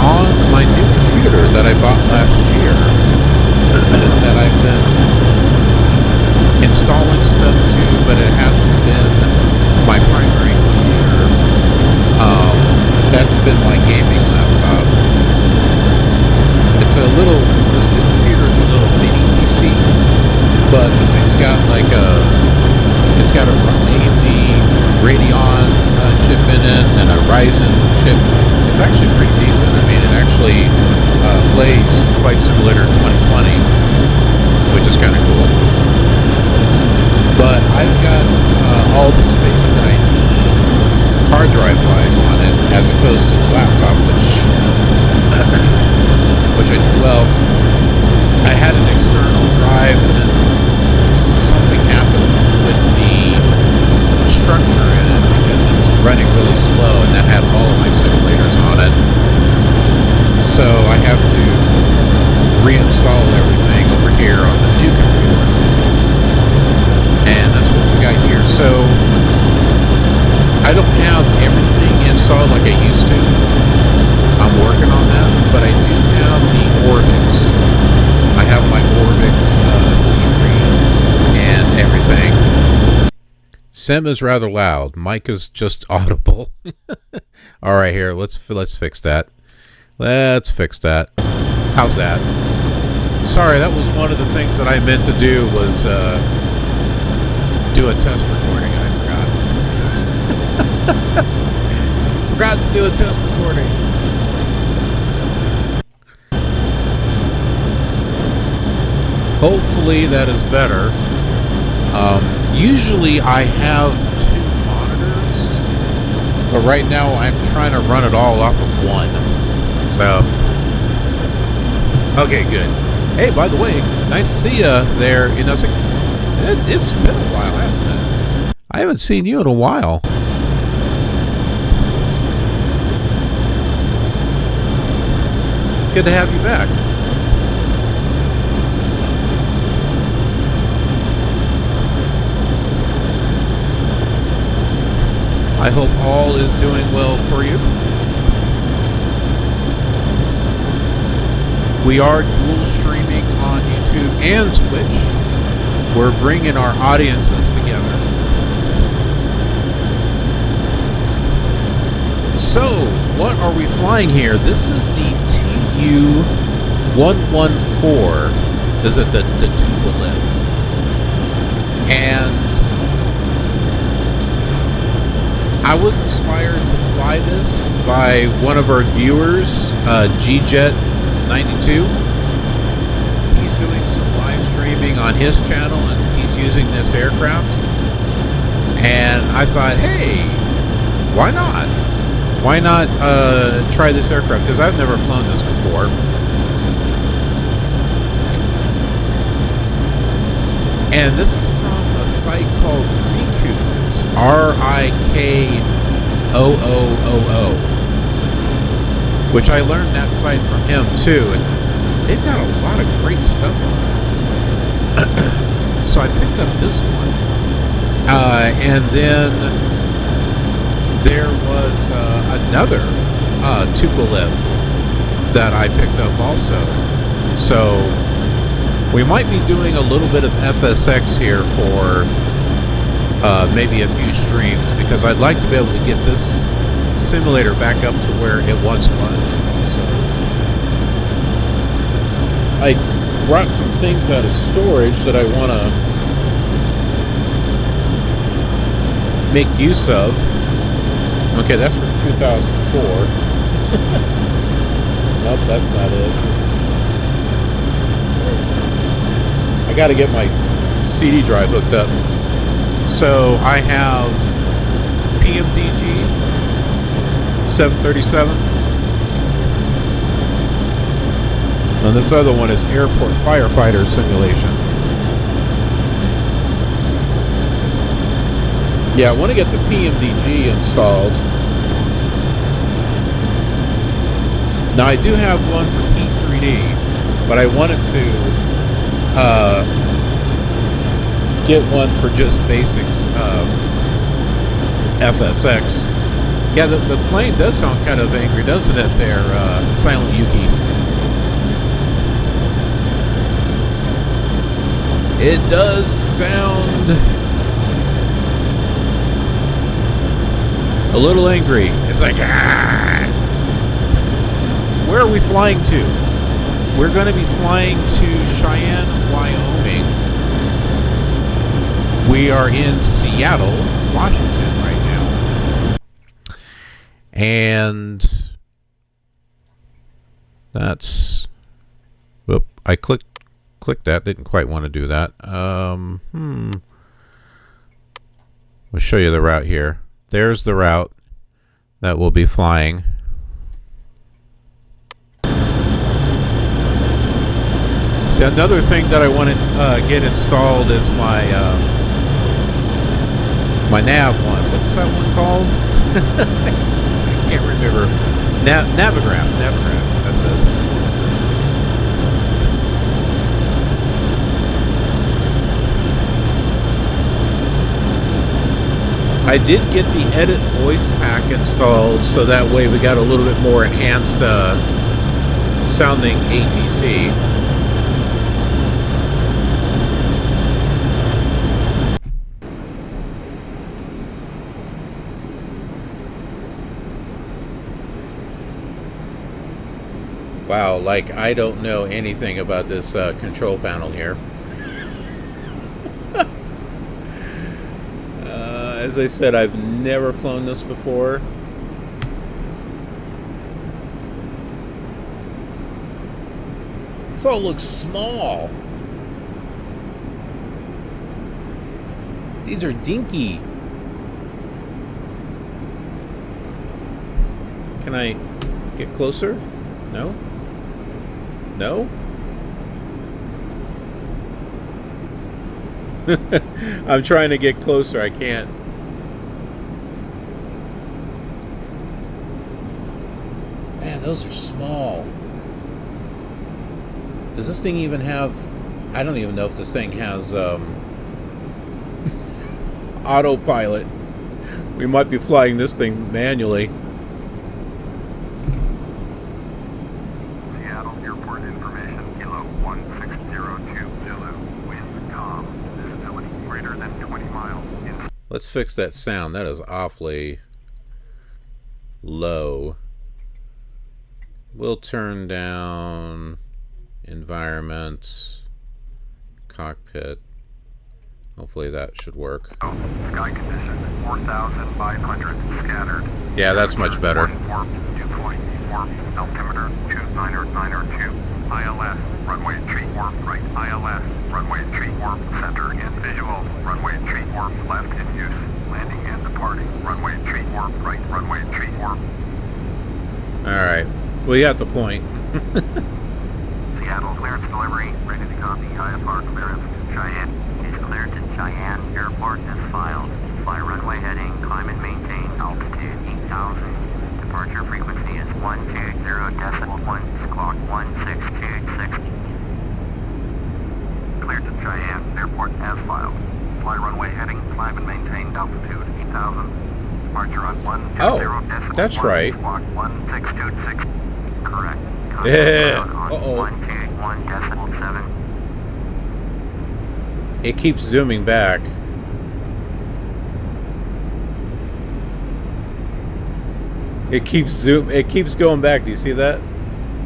on my new computer that I bought last year that I've been installing stuff to, but it hasn't been my primary computer. That's been my gaming laptop. It's a little, this new computer is a little mini PC, but this thing's got like it's got a AMD Radeon chip in it and a Ryzen chip. It's actually pretty decent. I mean, it actually plays Flight Simulator 2020, which is kind of cool. But I've got all the space that I need hard drive wise on it, as opposed to the laptop, I had an external drive, and then something happened with the structure in it because it's running really slow, and that had all of my simulators on it. So I have to reinstall everything over here on the new computer, and that's what we got here. So I don't have everything installed like I used to. I'm working on that, but I do have the Orbx. I have my Orbx C3 and everything. Sim is rather loud. Mike is just audible. All right, here, let's fix that. Let's fix that. How's that? Sorry, that was one of the things that I meant to do was do a test recording, and I forgot. Forgot to do a test recording. Hopefully that is better. Usually I have 2 monitors, but right now I'm trying to run it all off of one. So, okay, good. Hey, by the way, nice to see you there. You know, it's been a while, hasn't it? I haven't seen you in a while. Good to have you back. I hope all is doing well for you. We are dual streaming on YouTube and Twitch. We're bringing our audiences together. So, what are we flying here? This is the TU-114. Is it the Tupolev? And I was inspired to fly this by one of our viewers, GJet92. He's doing some live streaming on his channel, and he's using this aircraft. And I thought, hey, why not? Why not try this aircraft? Because I've never flown this before. And this is from a site called Rikoo's, RIKOOOO, which I learned that site from him too, and they've got a lot of great stuff on it. So I picked up this one, and then there was another Tupolev that I picked up also. So we might be doing a little bit of FSX here for maybe a few streams, because I'd like to be able to get this simulator back up to where it once was. So I brought some things out of storage that I want to make use of. Okay, that's from 2004. Nope, that's not it. I got to get my CD drive hooked up. So I have PMDG 737, and this other one is Airport Firefighter Simulation. Yeah, I want to get the PMDG installed. Now I do have one for P3D, but I wanted to get one for just basics FSX, Yeah, the plane does sound kind of angry, doesn't it there, Silent Yuki? It does sound a little angry. It's like, ah! Where are we flying to? We're going to be flying to Cheyenne, Wyoming. We are in Seattle, Washington right now. And that's... Whoop, I clicked that. Didn't quite want to do that. We'll show you the route here. There's the route that we'll be flying. See, another thing that I want to get installed is my my nav one. What's that one called? I can't remember. Navigraph. That's it. I did get the edit voice pack installed, so that way we got a little bit more enhanced sounding ATC. Wow, like I don't know anything about this control panel here. As I said, I've never flown this before. This all looks small. These are dinky. Can I get closer? No? No? I'm trying to get closer. I can't. Man, those are small. Does this thing even have... I don't even know if this thing has autopilot. We might be flying this thing manually. Seattle Airport information, Kilo 1602 Zulu, wind calm, visibility greater than 20 miles. Let's fix that sound. That is awfully low. We'll turn down environment, cockpit. Hopefully that should work. Sky condition 4,500 scattered. Yeah, that's much better. Warp, dew point, warp, altimeter 29092. ILS, runway tree warp right. ILS, runway tree warp center in visual. Runway tree warp left in use. Landing and departing. Runway tree warp right. Runway tree warp. Alright. Well, you have the point. Seattle clearance delivery. Ready to copy. IFR clearance. Cheyenne. Is cleared to Cheyenne Airport as filed. Fly runway heading, climb and maintain altitude 8,000. Departure frequency is 120.1, clock 1626. Cleared to Cheyenne Airport as filed. Fly runway heading, climb and maintain altitude 8,000. Departure on 120.1. That's right. Clock 1626. Correct. Yeah. On 121.7. It keeps zooming back. It keeps going back. Do you see that?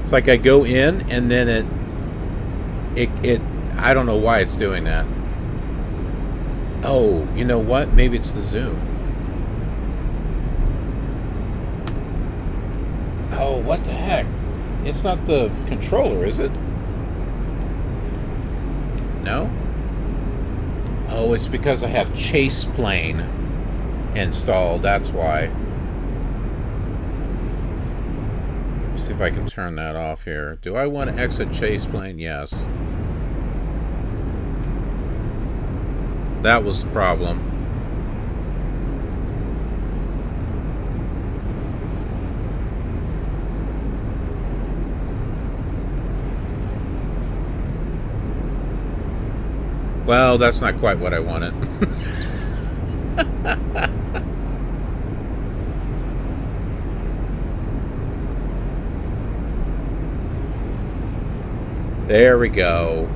It's like I go in and then it I don't know why it's doing that. Oh, you know what? Maybe it's the zoom. Oh, what the heck? It's not the controller, is it? No? Oh, it's because I have Chase Plane installed. That's why. Let's see if I can turn that off here. Do I want to exit Chase Plane? Yes. That was the problem. Well, that's not quite what I wanted. There we go.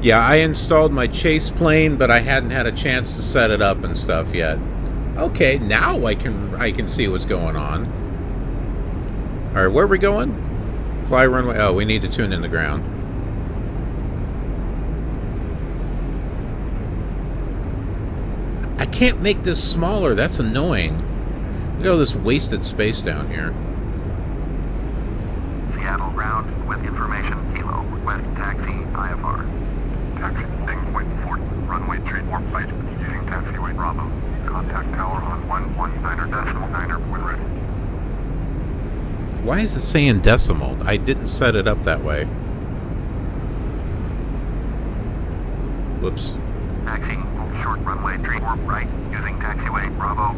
Yeah, I installed my chase plane, but I hadn't had a chance to set it up and stuff yet. Okay, now I can see what's going on. All right, where are we going? Fly runway. Oh, we need to tune in the ground. I can't make this smaller. That's annoying. Look at all this wasted space down here. Seattle ground with information. Kilo, request taxi, IFR. Taxi, point 4, runway tree warp flight, using taxiway Bravo. Contact tower on 119.9 when ready. Why is it saying decimal? I didn't set it up that way. Whoops. Taxi, short runway tree warp right, using taxiway Bravo.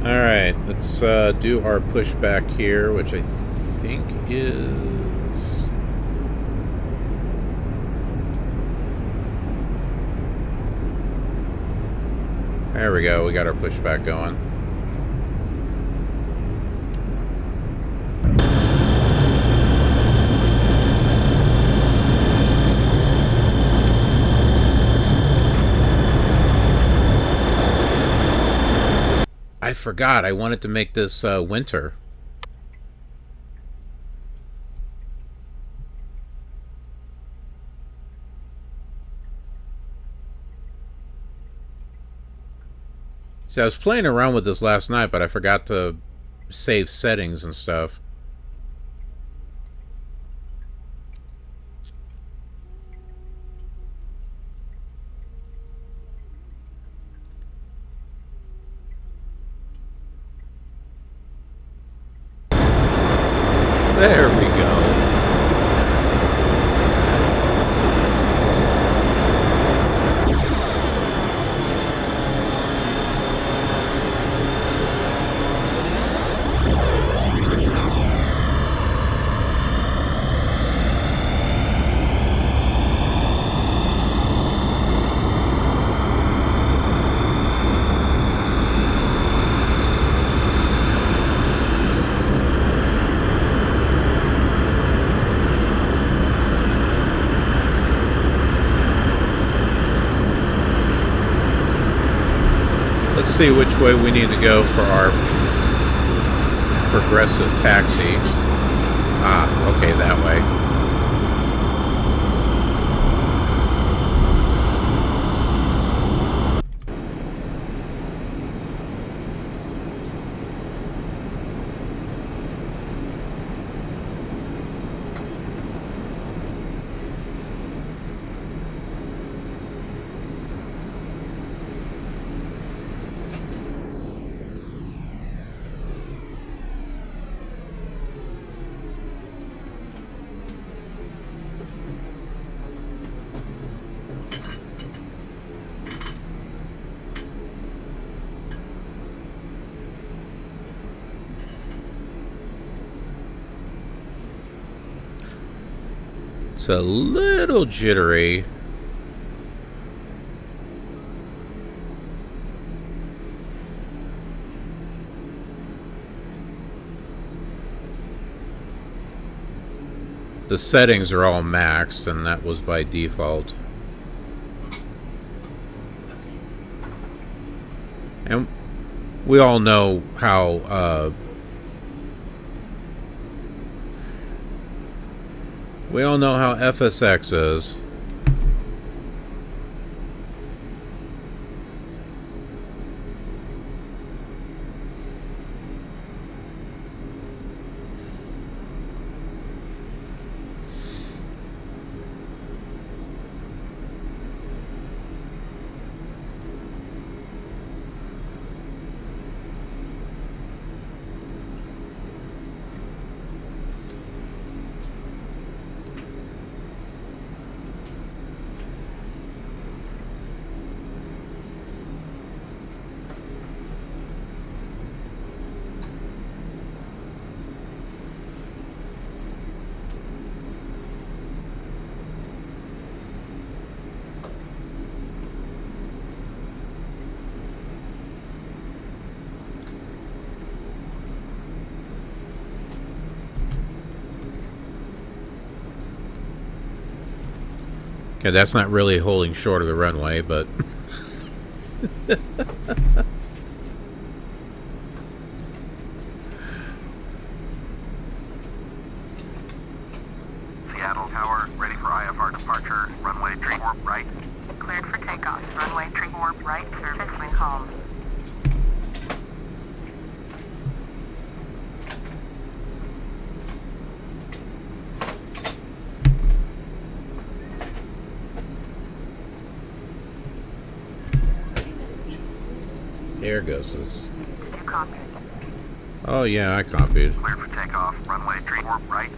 Alright, let's do our pushback here, which I think is... There we go, we got our pushback going. I forgot, I wanted to make this winter. See, I was playing around with this last night, but I forgot to save settings and stuff. There we go. Let's see which way we need to go for our progressive taxi. Ah, okay, that way. It's a little jittery. The settings are all maxed, and that was by default. And we all know how FSX is. Okay, that's not really holding short of the runway, but... Seattle Tower, ready for IFR departure. Runway tree warp right. Cleared for takeoff. Runway tree warp right. Service when called. There goes this. You copied. Oh yeah, I copied. Cleared for takeoff. Runway tree warp right.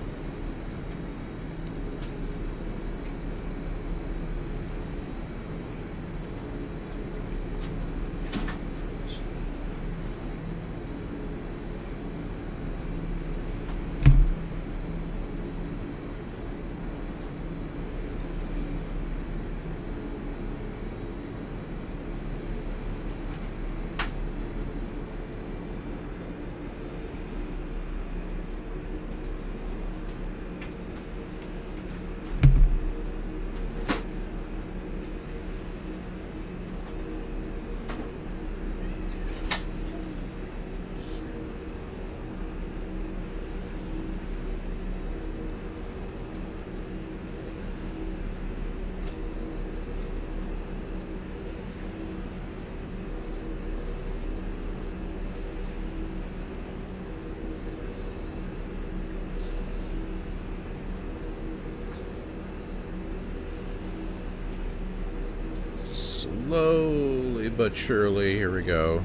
Slowly but surely, here we go.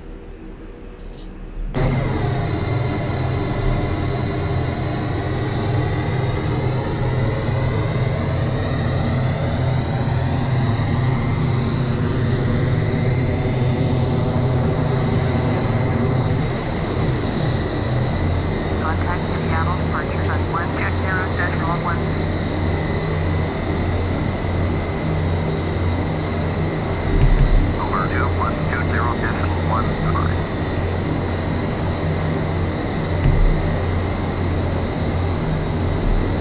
Contact Seattle departure on 120.1. Over 2120.15.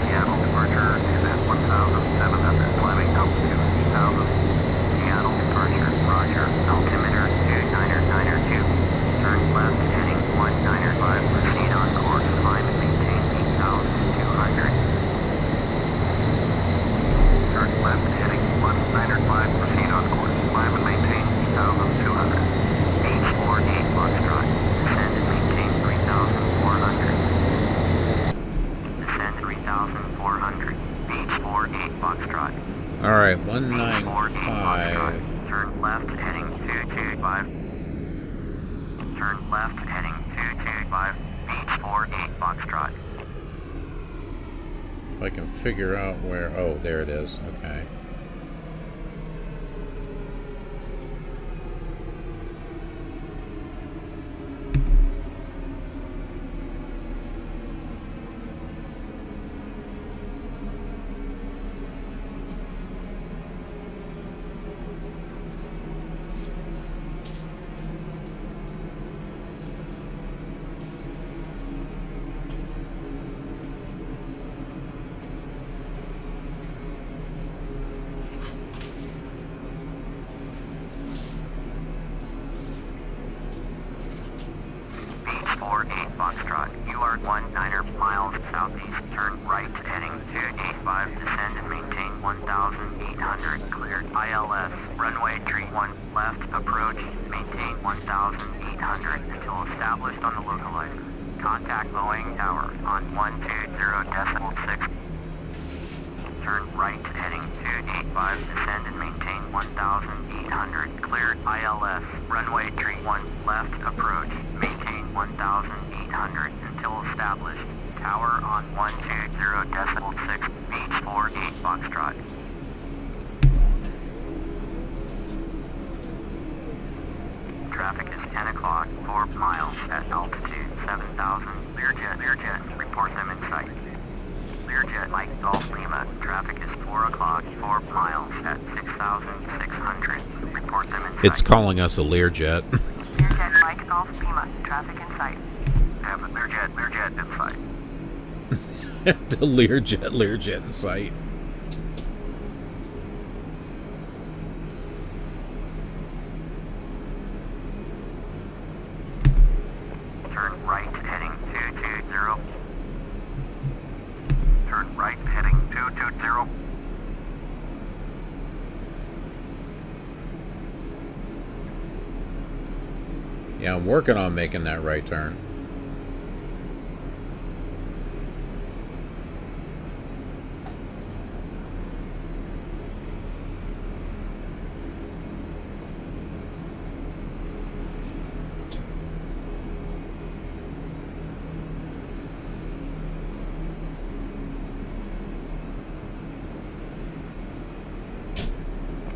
Seattle departure is at 1,700. Climbing altitude 8,000. Seattle departure. Roger. Altimeter 29902. Turn left heading 195. Proceed on course. Climb and maintain 8,200. Turn left heading 195. Proceed on course. Climb and maintain 8,200. H48 Foxtrot. Descend and maintain 3,400. Descend 3,400. H48 Foxtrot. Alright, H48 195. Foxtrot. Turn left heading 225. Turn left heading 225. H48 Foxtrot. If I can figure out where... Oh, there it is. Okay. H48 Foxtrot. You are 19 miles southeast. Turn right heading 285. Descend and maintain 1,800. Cleared. ILS. Runway tree 1 left. Approach. Maintain 1,800 until established on the localizer. Contact Boeing Tower on 120.6. Turn right heading 285. Descend and maintain 1,800. Cleared. ILS. Runway tree 1 left. Approach. Maintain 1,800 until established. Tower on 120.6. H48 Foxtrot. Traffic is 10 o'clock, 4 miles at altitude 7,000. Learjet, report them in sight. Learjet, Mike Golf Lima, traffic is 4 o'clock, 4 miles at 6,600. Report them in sight. It's calling us a Learjet. Learjet, Mike Golf Lima, traffic in sight. Have a Learjet in sight. The Learjet in sight. Yeah, I'm working on making that right turn.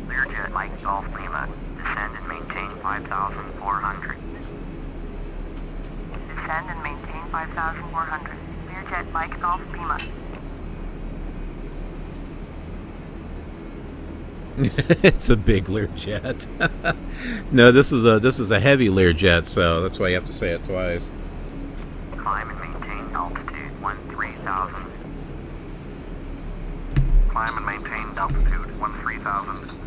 Learjet Mike Golf Lima. Descend and maintain 5,400. Descend and maintain 5,400. Learjet Mike Golf Lima. It's a big Learjet. No, this is a heavy Learjet, so that's why you have to say it twice. Climb and maintain altitude 13,000. Climb and maintain altitude 13,000.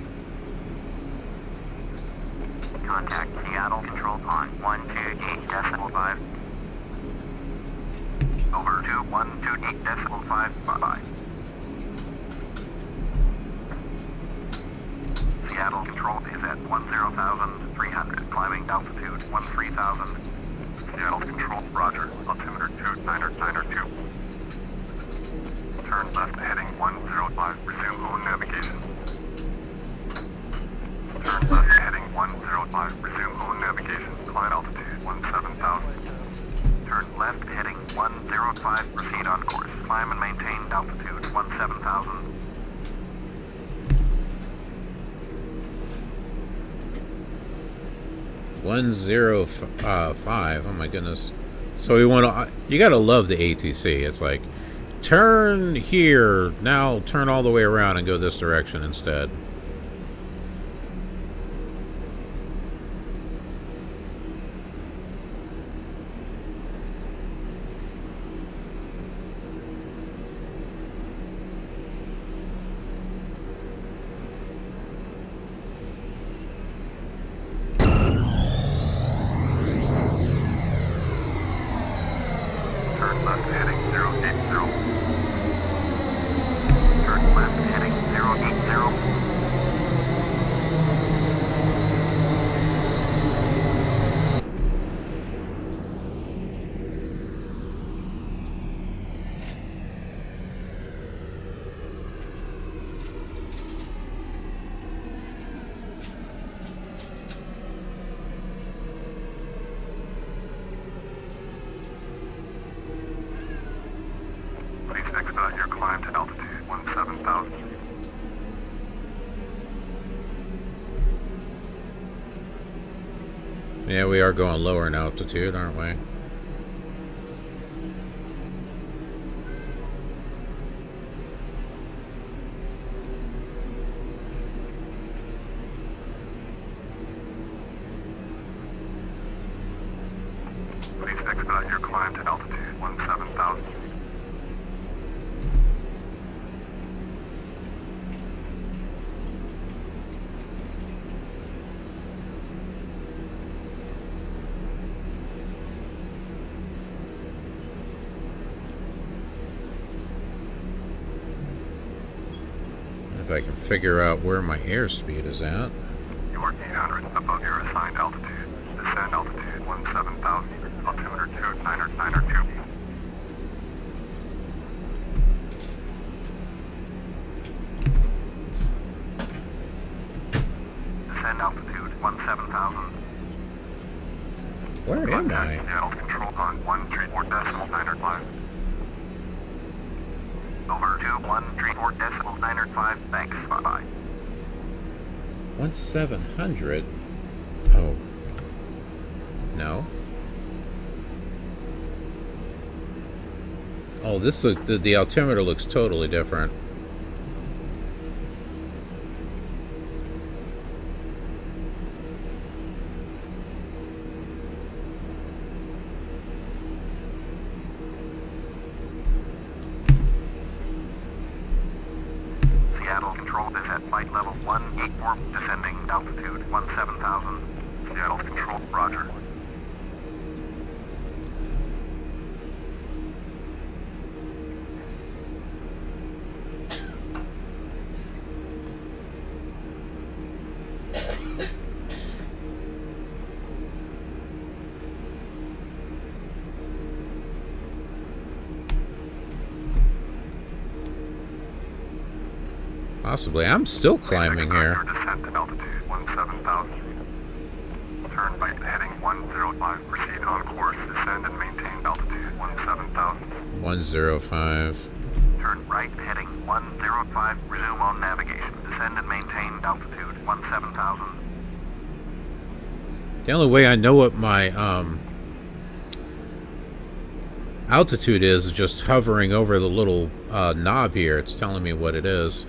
Contact Seattle Control on 128.5. Over 2128.5. Bye-bye. Seattle Control is at 10,300. Climbing altitude 13,000. Seattle Control, roger. Altimeter 2992. Turn left heading 105. Resume own navigation. Turn left heading 105. Resume own navigation. Climb altitude 17,000. Turn left heading 105. Proceed on course. Climb and maintain altitude 17,000. $105. Oh my goodness. So we want to. You gotta love the ATC. It's like, turn here now. Turn all the way around and go this direction instead. Turn left heading 080. Turn left heading 080. Please expedite your climb to altitude 17,000. Yeah, we are going lower in altitude, aren't we? Please expedite your climb to altitude 17,000. If I can figure out where my airspeed is at. You are 800 above your assigned altitude. Descend altitude 17,000. Altimeter 2992. Descend altitude 17,000. Where am I? Seattle Control on 134.905. Over 2134.905. Thanks. Bye-bye. 1700. Oh. No. Oh, this the altimeter looks totally different. Seattle Control is at flight level 184, descending altitude 17,000. Seattle Control, roger. Possibly. I'm still climbing here. Descent to altitude 17,000. Turn right heading 105. Proceed on course. Descend and maintain altitude 17,000. 105. Turn right heading 105. Resume on navigation. Descend and maintain altitude 17,000. The only way I know what my altitude is just hovering over the little knob here. It's telling me what it is.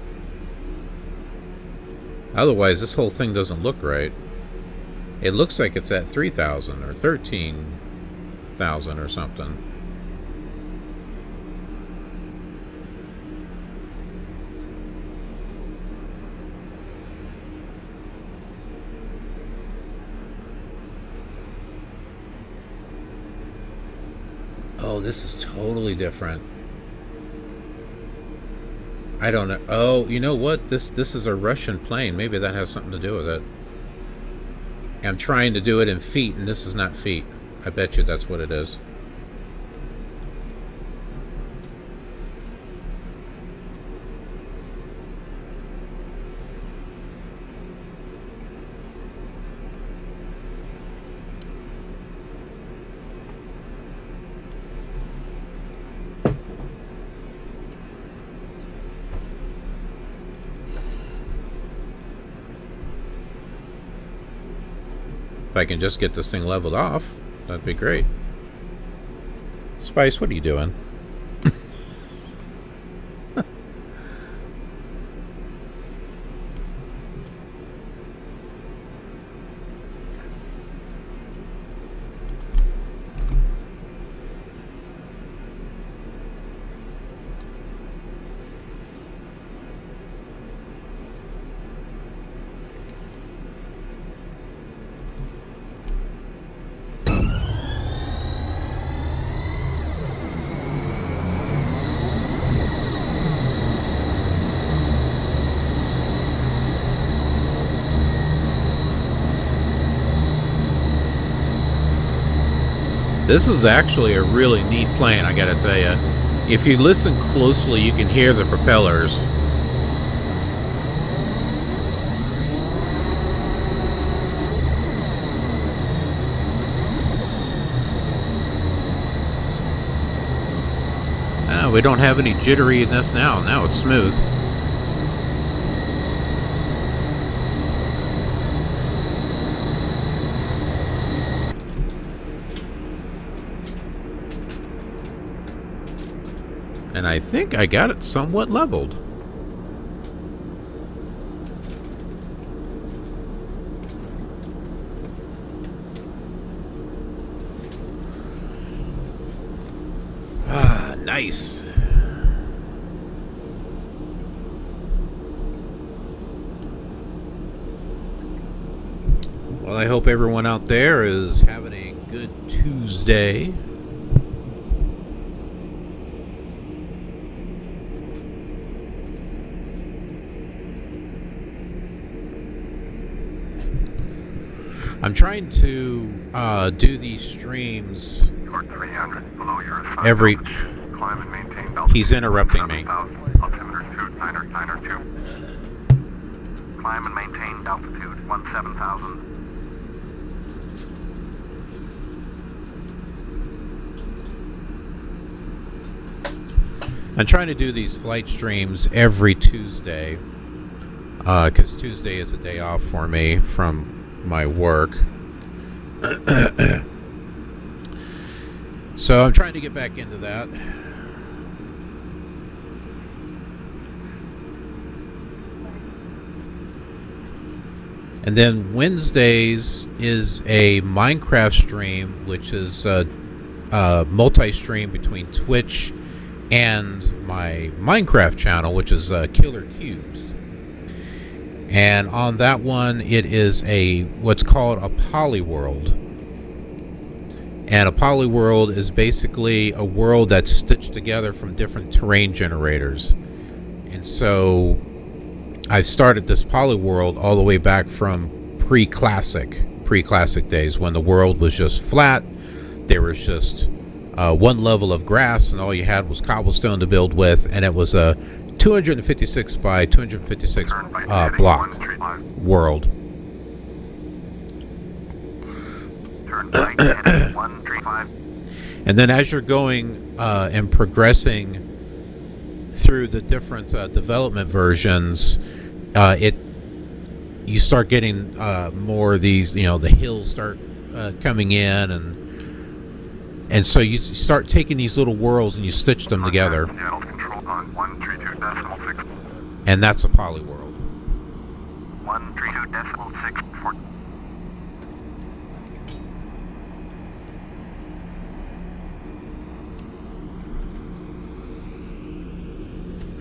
Otherwise, this whole thing doesn't look right. It looks like it's at 3,000 or 13,000 or something. Oh, this is totally different. I don't know. Oh, you know what? This is a Russian plane. Maybe that has something to do with it. I'm trying to do it in feet, and this is not feet. I bet you that's what it is. If I can just get this thing leveled off, that'd be great. Spice, what are you doing? This is actually a really neat plane, I gotta tell you. If you listen closely, you can hear the propellers. We don't have any jitteriness now. Now it's smooth. And I think I got it somewhat leveled. Ah, nice. Well, I hope everyone out there is having a good Tuesday. I'm trying to do these streams every... Climb and maintain altitude. He's interrupting me. Altimeter 2902. Climb and maintain altitude 17,000. I'm trying to do these flight streams every Tuesday, because Tuesday is a day off for me from my work. So I'm trying to get back into that. And then Wednesdays is a Minecraft stream, which is a multi-stream between Twitch and my Minecraft channel, which is Killer Cubes. And on that one, it is what's called a polyworld. And a polyworld is basically a world that's stitched together from different terrain generators. And so I've started this polyworld all the way back from pre-classic days, when the world was just flat. There was just one level of grass, and all you had was cobblestone to build with, and it was a 256 by 256 block world. Turn right heading 135. And then as you're going and progressing through the different development versions, you start getting more of these, the hills start coming in, and so you start taking these little worlds and you stitch them together, Seattle control on 132.6. and that's a poly world. 132.64.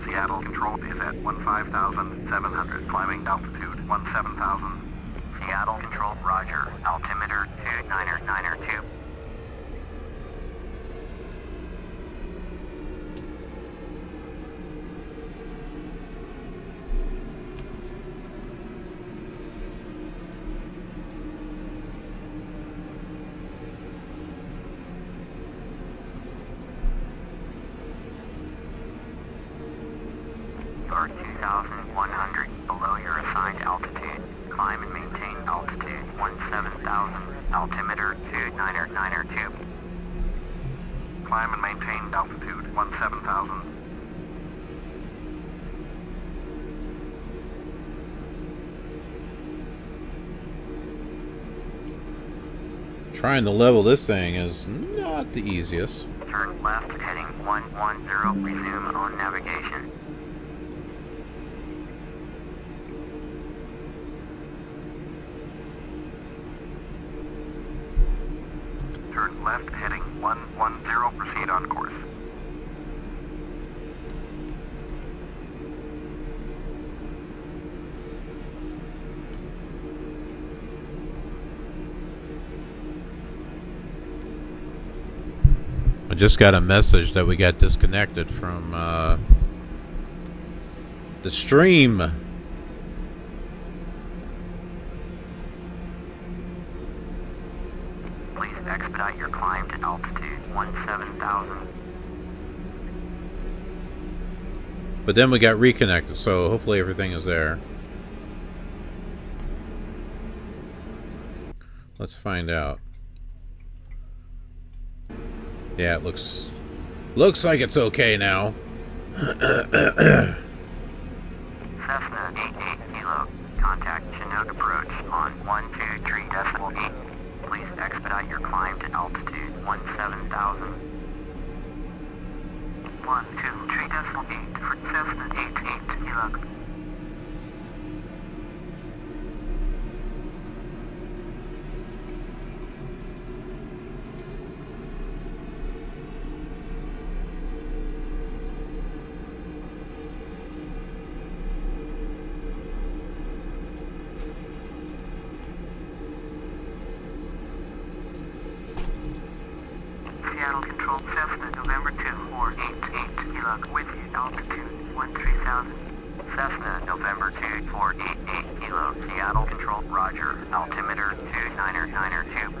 Seattle control is at 15,700, climbing altitude 17,000. Seattle control, roger. Altimeter 2992. You're 2,100 below your assigned altitude. Climb and maintain altitude 17,000. Altimeter 2992. Climb and maintain altitude 17,000. Trying to level this thing is not the easiest. Turn left heading 110. Resume on navigation. Turn left heading 110. Proceed on course. I just got a message that we got disconnected from the stream. Please expedite your climb to altitude 17,000. But then we got reconnected, so hopefully everything is there. Let's find out. Yeah, it looks like it's okay now. Cessna 88 Kilo. Contact Chinook approach on 123.8. Please expedite your climb to altitude 17,000. 123.8 for Cessna 88 Kilo. Seattle Control Cessna November 2488 Kilo with you, altitude 13,000. Cessna November 2488 Kilo, Seattle Control, roger. Altimeter 2992.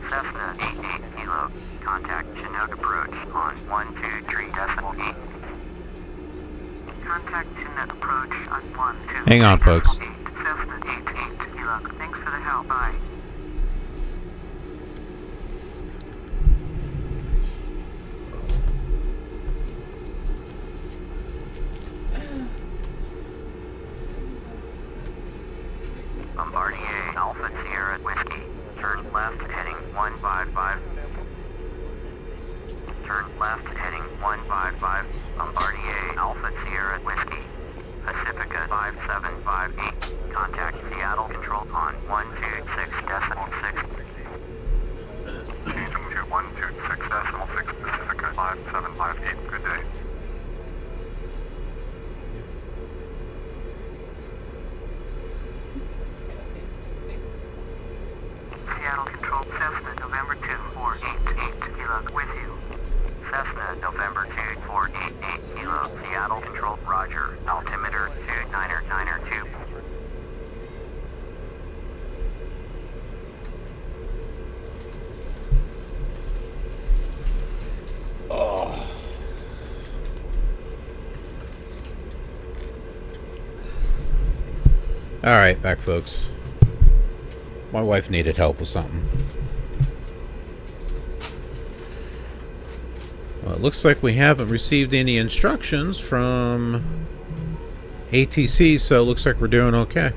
Cessna 88 Kilo, contact Chinook approach on 123.8. Contact Chinook approach on 123.8. Hang on, folks. Cessna 88 Kilo, thanks for the help, bye. Bombardier Alpha Sierra Whiskey. Turn left heading 155. Turn left heading 155. Bombardier Alpha Sierra Whiskey. Pacifica 5758. Contact Seattle Control on 126.6. Change them to 058. Good day. Seattle Control, Cessna, November 2488, Kilo, with you. Cessna, November 2488, Kilo, Seattle Control, Roger. Altimeter 2992. All right, back, folks. My wife needed help with something. Well, it looks like we haven't received any instructions from ATC, so it looks like we're doing okay.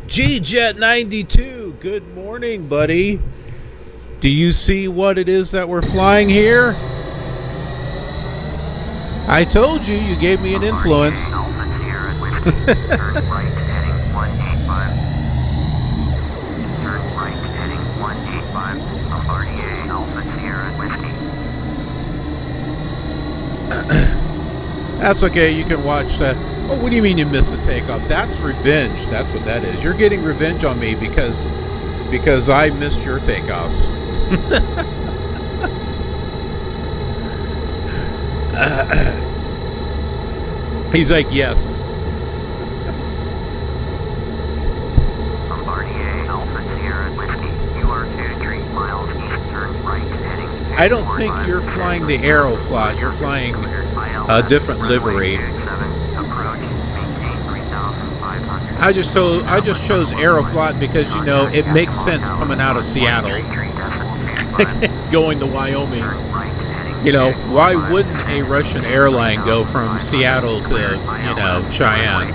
G-Jet92, good morning, buddy. Do you see what it is that we're flying here? I told you, you gave me an influence. Turn right heading 185. Turn right heading 185. Bombardier Alpha Sierra Whiskey. That's okay, you can watch that. Oh, what do you mean you missed the takeoff? That's revenge. That's what that is. You're getting revenge on me because I missed your takeoffs. He's like, yes. I don't think you're flying the Aeroflot. You're flying a different livery. I just chose Aeroflot because, you know, it makes sense coming out of Seattle, going to Wyoming. You know, why wouldn't a Russian airline go from Seattle to, you know, Cheyenne?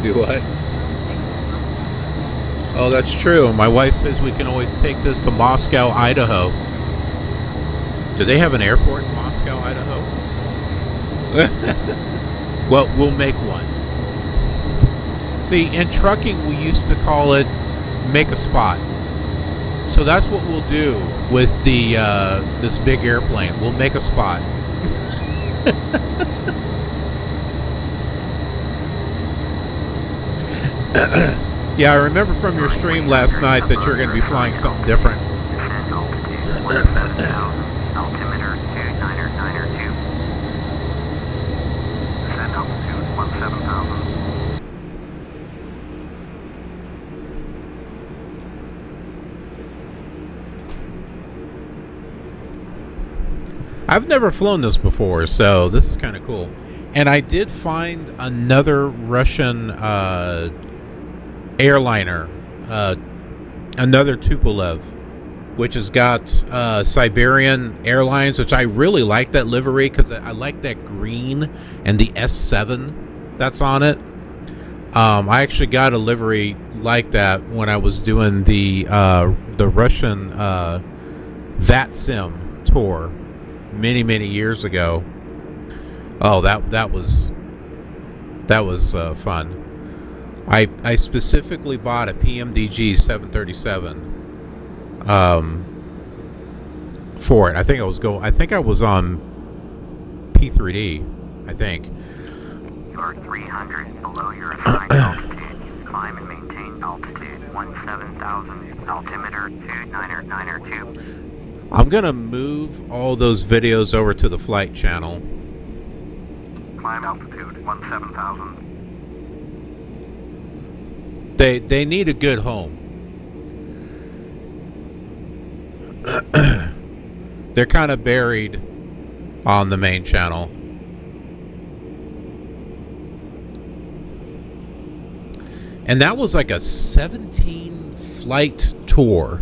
Do what? Oh, that's true. My wife says we can always take this to Moscow, Idaho. Do they have an airport in Moscow, Idaho? Well, we'll make one. See, in trucking, we used to call it make a spot. So that's what we'll do with the this big airplane. We'll make a spot. Yeah, I remember from your stream last night that you're going to be flying something different. Altimeter 2992. Descend altitude 17,000. I've never flown this before, so this is kind of cool. And I did find another Russian airliner, another Tupolev, which has got Siberian Airlines, which I really like that livery because I like that green and the S7 that's on it. I actually got a livery like that when I was doing the Russian VATSIM tour many years ago. Oh, that was fun. I specifically bought a PMDG 737 for it. I think I was on P3D, I think. You're 300 below your assigned altitude. Climb and maintain altitude 17,000. Altimeter 2992. I'm gonna move all those videos over to the flight channel. Climb altitude 17,000. They need a good home. They're kind of buried on the main channel. And that was like a 17 flight tour.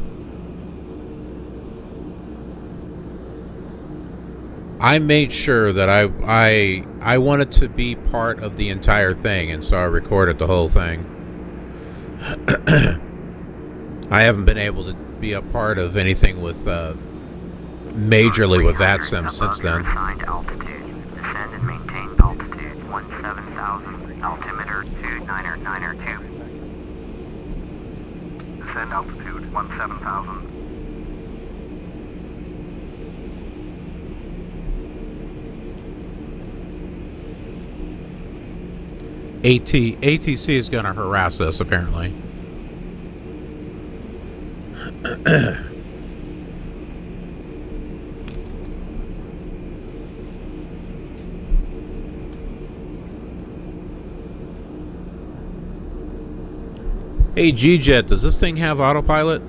I made sure that I wanted to be part of the entire thing, and so I recorded the whole thing. I haven't been able to be a part of anything with majorly with VATSIM since then. Assigned altitude. Descend 17,000, altimeter 29er2. Descend altitude 17,000. ATC is going to harass us, apparently. Hey, G-Jet, does this thing have autopilot?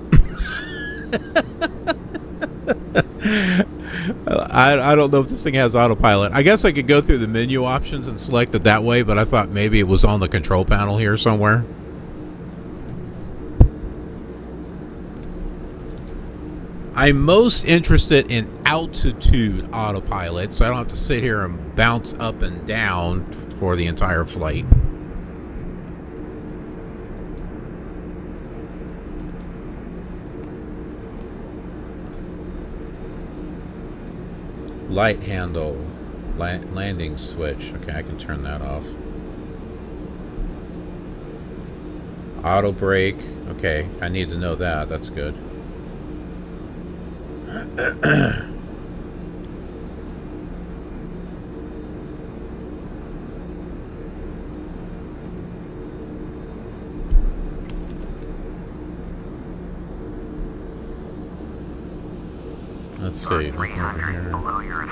I don't know if this thing has autopilot. I guess I could go through the menu options and select it that way, but I thought maybe it was on the control panel here somewhere. I'm most interested in altitude autopilot, so I don't have to sit here and bounce up and down for the entire flight. Light handle, landing switch. Okay, I can turn that off. Auto brake. Okay, I need to know that. That's good. Let's see.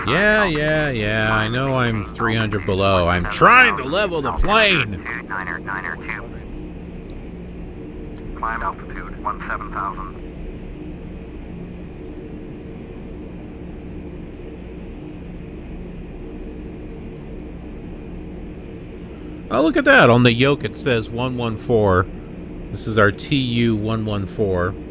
Yeah. I know I'm 300 below. I'm trying to level the plane. 29er2. Climb altitude 17,000. Oh, look at that. On the yoke it says 114. This is our TU-114.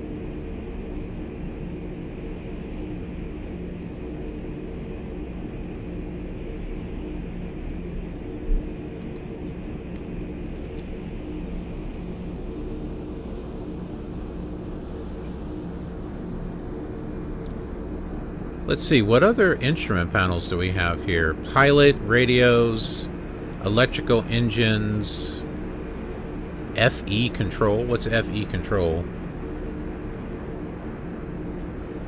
Let's see, what other instrument panels do we have here? Pilot, radios, electrical engines, FE control. What's FE control?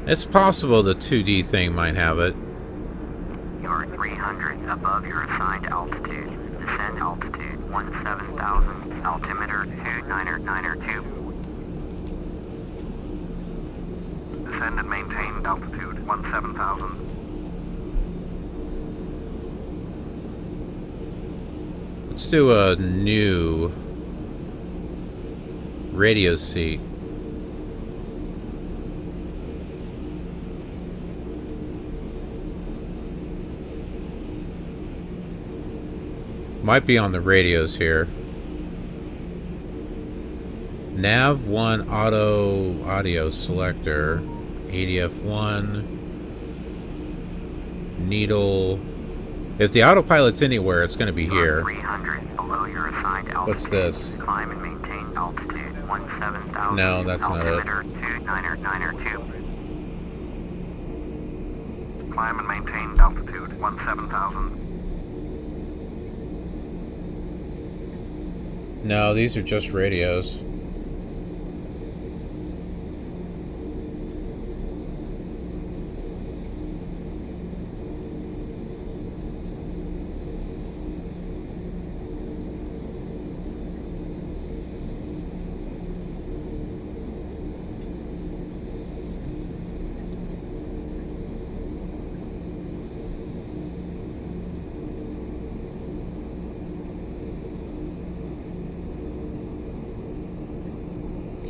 It's possible the 2D thing might have it. You're 300 above your assigned altitude. Descend altitude 17,000, altimeter 29er2. Descend and maintain altitude 17,000. Let's do a new radio seat. Might be on the radios here. Nav 1 auto audio selector, ADF1, needle. If the autopilot's anywhere, it's going to be here. 300 below your assigned altitude. What's this? Climb and maintain altitude 17,000. No, that's not it. Altimeter 29er2. Climb and maintain altitude 17,000. No, these are just radios.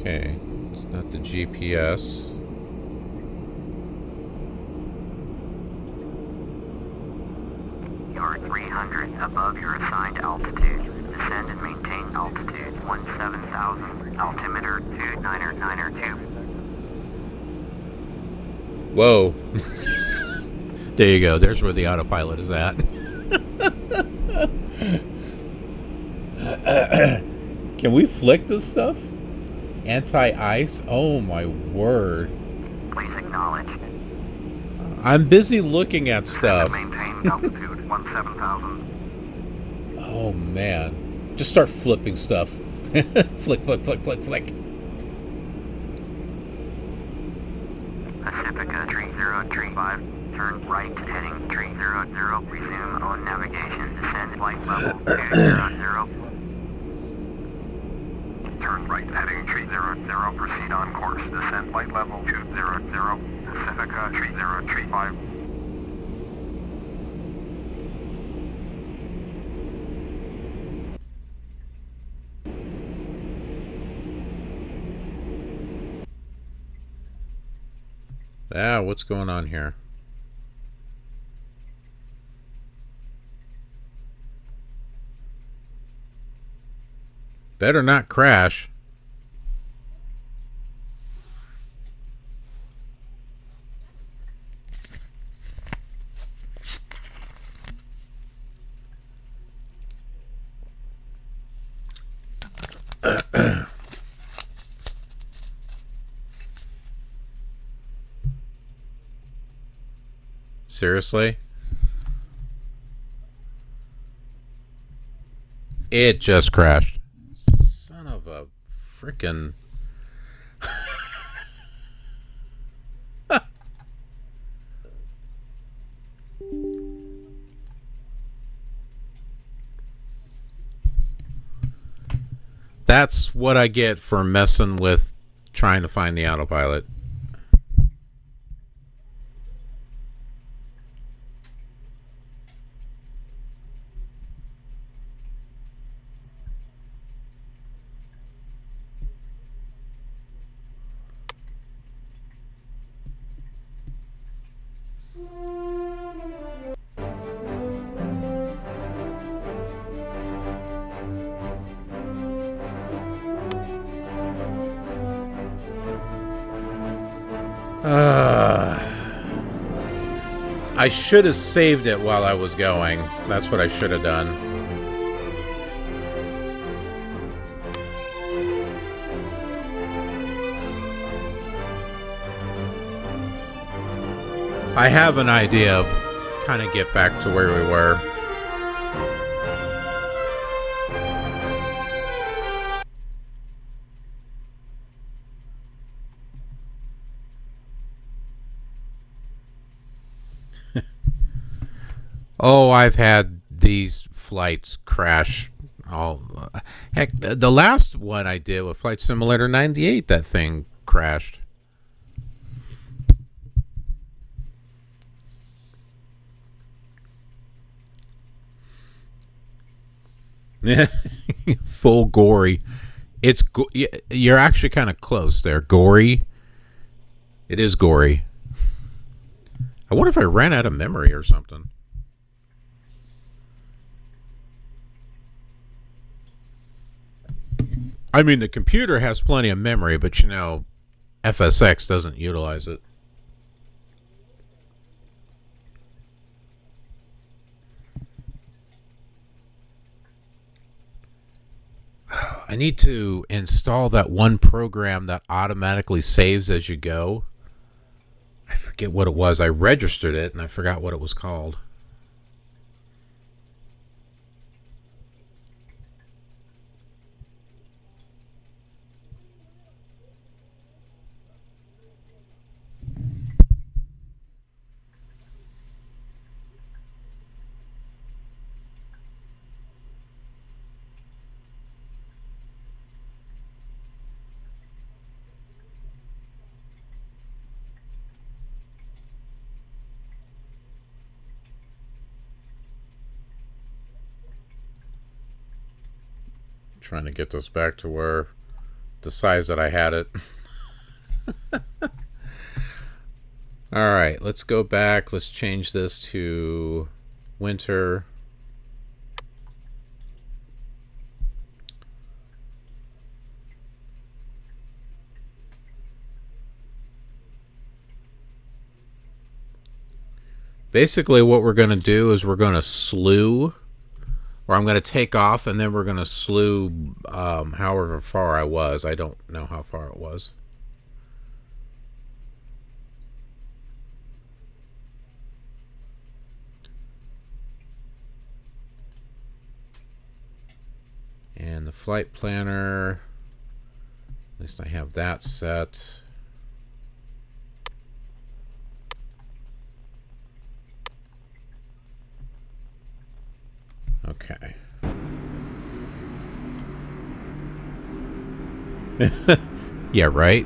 Okay, it's not the GPS. You're 300 above your assigned altitude. Descend and maintain altitude 17,000, altimeter 29er2. Whoa. There you go. There's where the autopilot is at. Can we flick this stuff? Anti-ice? Oh my word. Please acknowledge. I'm busy looking at stuff. Maintain altitude 17,000. Oh man. Just start flipping stuff. Flick, flick, flick, flick, flick. Pacifica 3035, turn right heading 300, resume on navigation, descend flight level 200. Turn right heading 300, proceed on course, descend flight level 200, Pacifica 3035. Ah, what's going on here? Better not crash. Seriously? It just crashed. Son of a frickin'. That's what I get for messing with trying to find the autopilot. I should have saved it while I was going. That's what I should have done. I have an idea of kind of get back to where we were. Oh, I've had these flights crash. Oh, heck, the last one I did with Flight Simulator 98, that thing crashed. Full gory. It's you're actually kind of close there. Gory. It is gory. I wonder if I ran out of memory or something. I mean, the computer has plenty of memory, but you know, FSX doesn't utilize it. I need to install that one program that automatically saves as you go. I forget what it was. I registered it and I forgot what it was called. Trying to get this back to where the size that I had it. All right, let's go back. Let's change this to winter. Basically, what we're going to do is we're going to slew, or I'm going to take off, and then we're going to slew however far I was. I don't know how far it was. And the flight planner, at least I have that set. Okay. Yeah, right?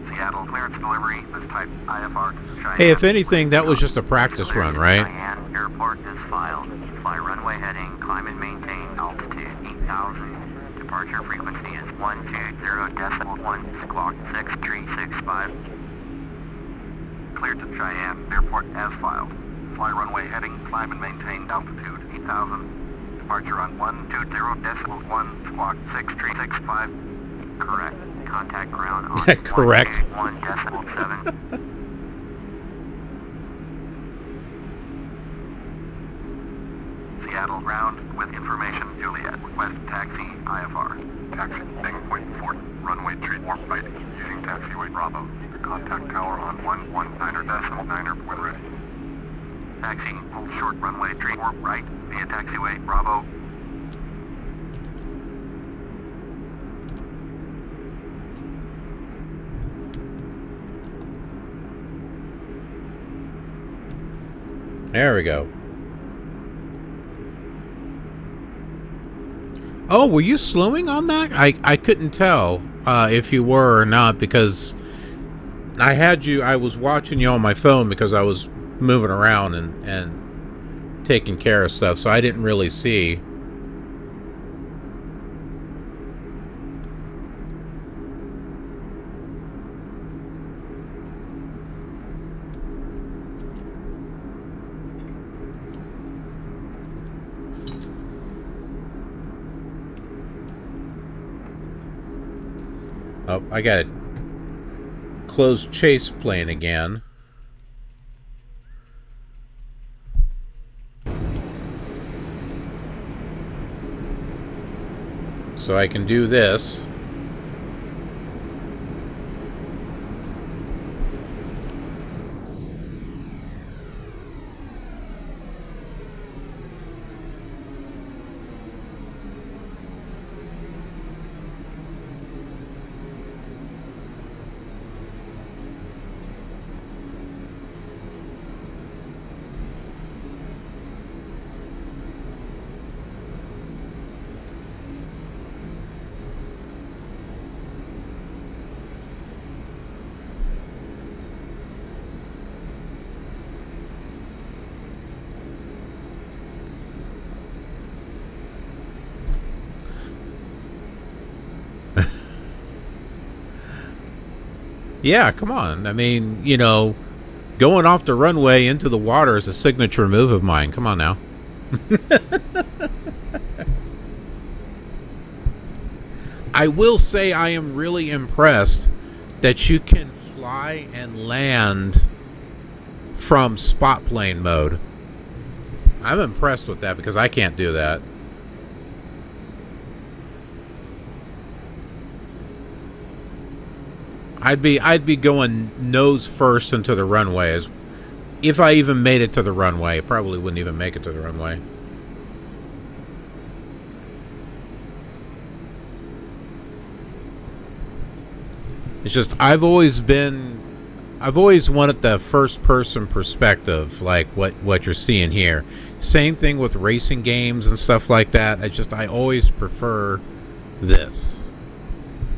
Seattle clearance delivery. This type IFR to Cheyenne. Hey, if anything, that was just a practice run, right? Cheyenne Airport is filed. Fly runway heading, climb and maintain altitude 8,000. Departure frequency is 120.1, squawk 6365. Cleared to Cheyenne Airport as filed. Fly runway heading, climb and maintain altitude 8,000. Departure on 120.1, squawk 6365. Correct. Contact ground on Correct. 1.7. Seattle ground with information Juliet. West taxi IFR. Taxi point 4. Runway tree warp right. Using taxiway Bravo. Contact tower on 119.9 when ready. Taxi hold short runway tree warp right via taxiway Bravo. There we go. Oh, were you slowing on that? I couldn't tell if you were or not, because I was watching you on my phone because I was moving around and taking care of stuff, so I didn't really see. Oh, I got it. Close chase plane again. So I can do this. Yeah, come on. I mean, you know, going off the runway into the water is a signature move of mine. Come on now. I will say I am really impressed that you can fly and land from spot plane mode. I'm impressed with that because I can't do that. I'd be going nose first into the runways. If I even made it to the runway, I probably wouldn't even make it to the runway. It's just I've always wanted the first person perspective, like what you're seeing here. Same thing with racing games and stuff like that. I always prefer this.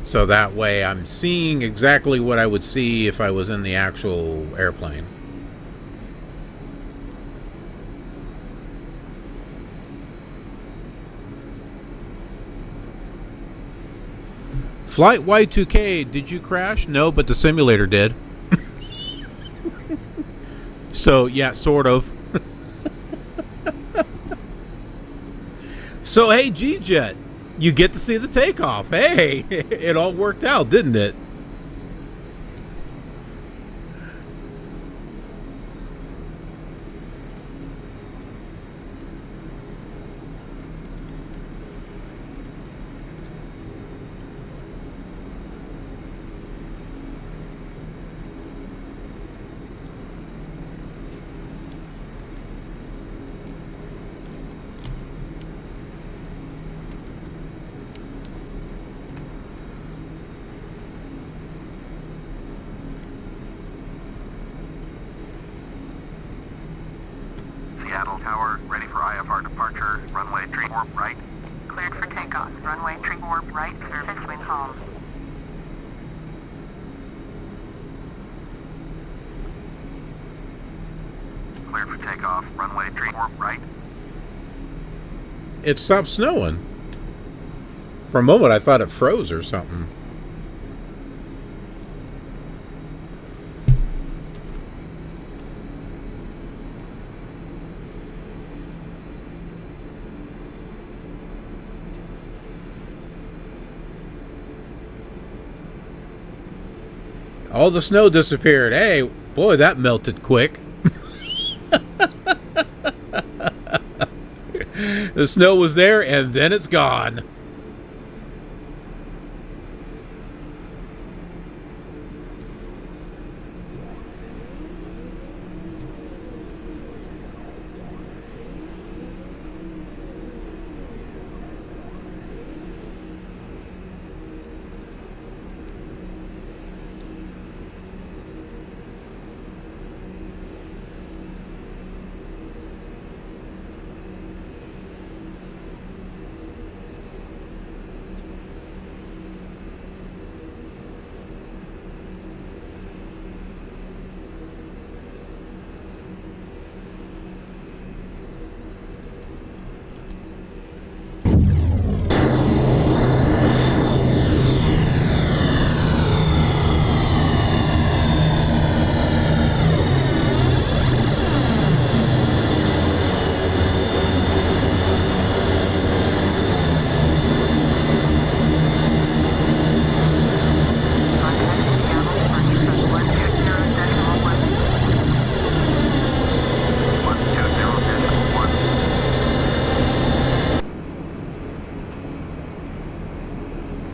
So that way I'm seeing exactly what I would see if I was in the actual airplane. Flight Y2K, did you crash? No, but the simulator did. So, yeah, sort of. So, hey, G-Jet. You get to see the takeoff. Hey, it all worked out, didn't it? altimeter, runway tree warp right. Cleared for takeoff. Runway tree warp right, service wind home. Cleared for takeoff, runway tree warp right. It stopped snowing. For a moment, I thought it froze or something. All the snow disappeared. Hey, boy, that melted quick. The snow was there, and then it's gone.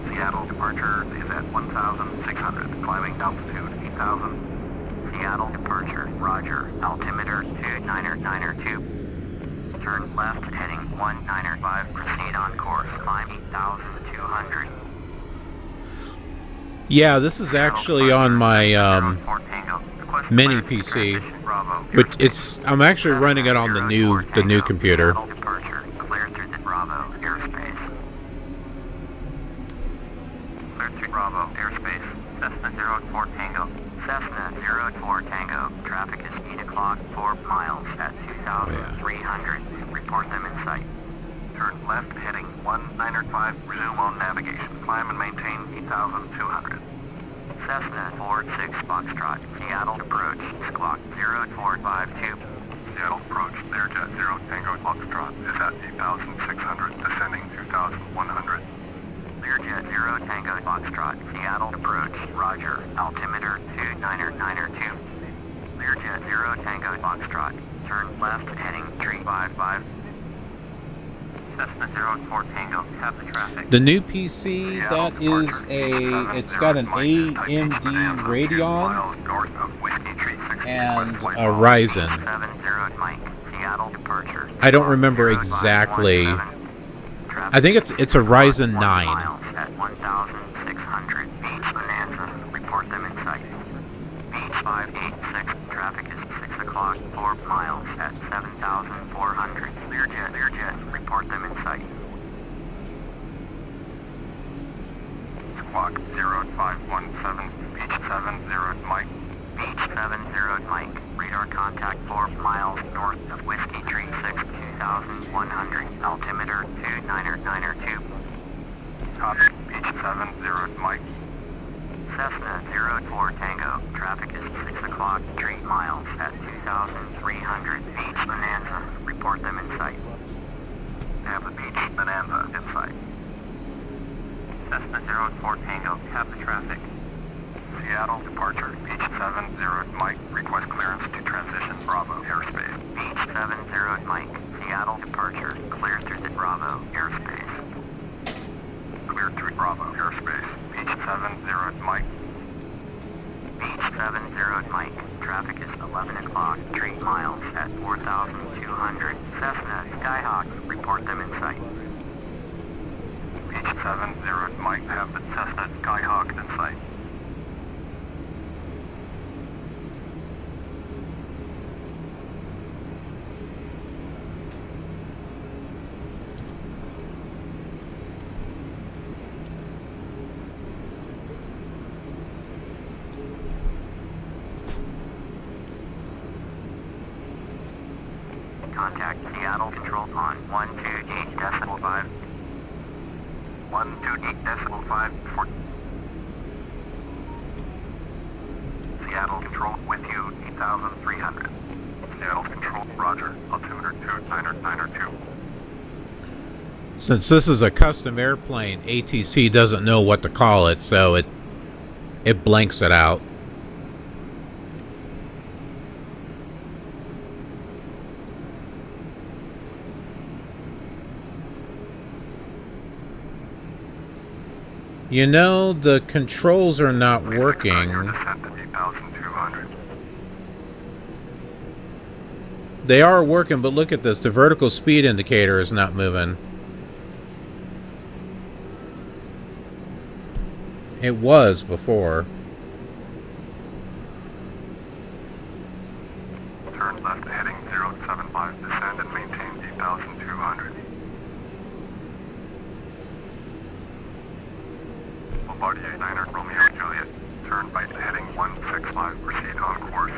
Seattle departure is at 1,600, climbing altitude 8,000. Seattle departure, roger. Altimeter 2992. Turn left heading 195. Proceed on course. Climb 8,200. Yeah, this is actually on my mini PC, but I'm actually running it on the new computer. Departure, clear through the Bravo airspace. Clear to Bravo airspace. Cessna 04 Tango. Cessna 04 Tango. Traffic is 8 o'clock, 4 miles at 2,300. Report them in sight. Turn left heading 1905. Resume on navigation. Climb and maintain 8,200. Cessna 46 Foxtrot. Seattle approach. Squawk 0452. Seattle approach. Learjet 0 Tango Foxtrot is at 8,600. Descending 2,100. Learjet 0 Tango Foxtrot. Seattle approach. Roger. Altimeter 2992. Learjet 0 Tango Foxtrot. Turn left heading 355. Cessna 04 Tango. Have the traffic. The new PC, that is it's got an AMD Radeon and a Ryzen. 70 Mike. Seattle departure. I don't remember exactly. I think it's a Ryzen 9. Miles at 1,600. Beach Bonanza. Report them in sight. Beach 586. Traffic is 6 o'clock, 4 miles at 7,400. Learjet. Report them in sight. Squawk 0517. Beach 70 Mike. Beach 70 Mike. Radar contact 4 miles north of Whiskey Tree 6, 2,100. Altimeter 2992. Copy. Beach 70 Mike. Cessna 04 Tango. Traffic is 6 o'clock, 3 miles at 2,300. Beach Bonanza. Report them in sight. Have the Beach Bonanza in sight. Cessna 04 Tango. Have the traffic. Seattle departure. Beach 70 Mike. Request clearance to transition Bravo airspace. Beach 70 Mike. Seattle departure. Clear through the Bravo airspace. Clear to Bravo airspace. Beach 70 Mike. Beach 70 Mike. Traffic is 11 o'clock, 3 miles at 4,200. Cessna Skyhawk. Report them in sight. Beach 70 Mike. Have the Cessna Skyhawk in sight. control on 128.5. 128.5 for Seattle Control with you, 8,300. Seattle Control, roger. Altimeter 2992. Since this is a custom airplane, ATC doesn't know what to call it, so it blanks it out. You know, the controls are not working. Your descent to 8,200. They are working, but look at this. The vertical speed indicator is not moving. It was before. Turn left heading 075, descend and maintain 8,200. Bombardier 9er Romeo Juliet. Turn right heading 165, proceed on course.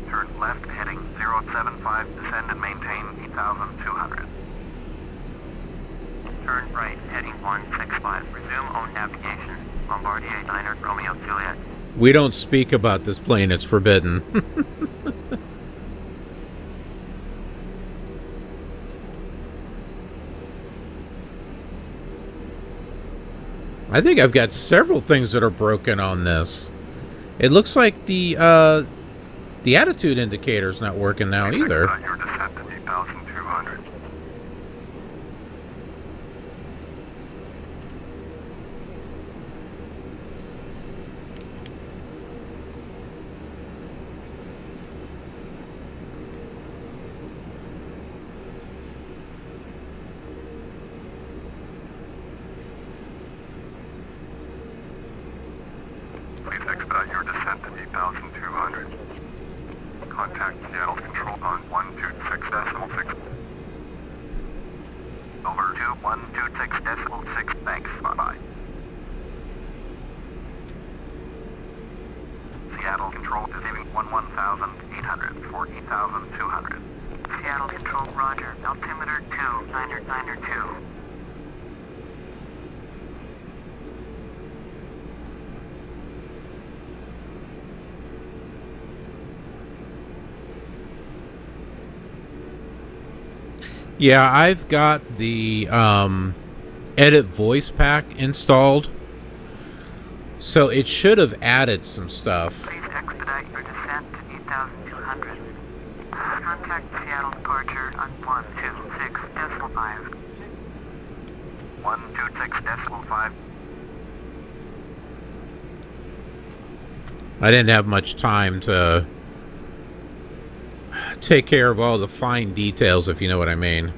Turn left heading 075, descend and maintain 8,200. Turn right, heading 165. Resume on navigation. Bombardier 9er Romeo Juliet. We don't speak about this plane. It's forbidden. I think I've got several things that are broken on this. It looks like the attitude indicator's not working now either. Your descent to 8,200. Please expedite your descent to 8,200. Contact Seattle Control on 126.6. Over to 126.6. Thanks. Bye-bye. Seattle Control receiving 11,800 for 8,200. Seattle Control, roger. Altimeter 2992. Yeah, I've got the edit voice pack installed, so it should have added some stuff. Please expedite your descent to 8,200. Contact Seattle departure on 126.5. 126.5. I didn't have much time to take care of all the fine details, if you know what I mean.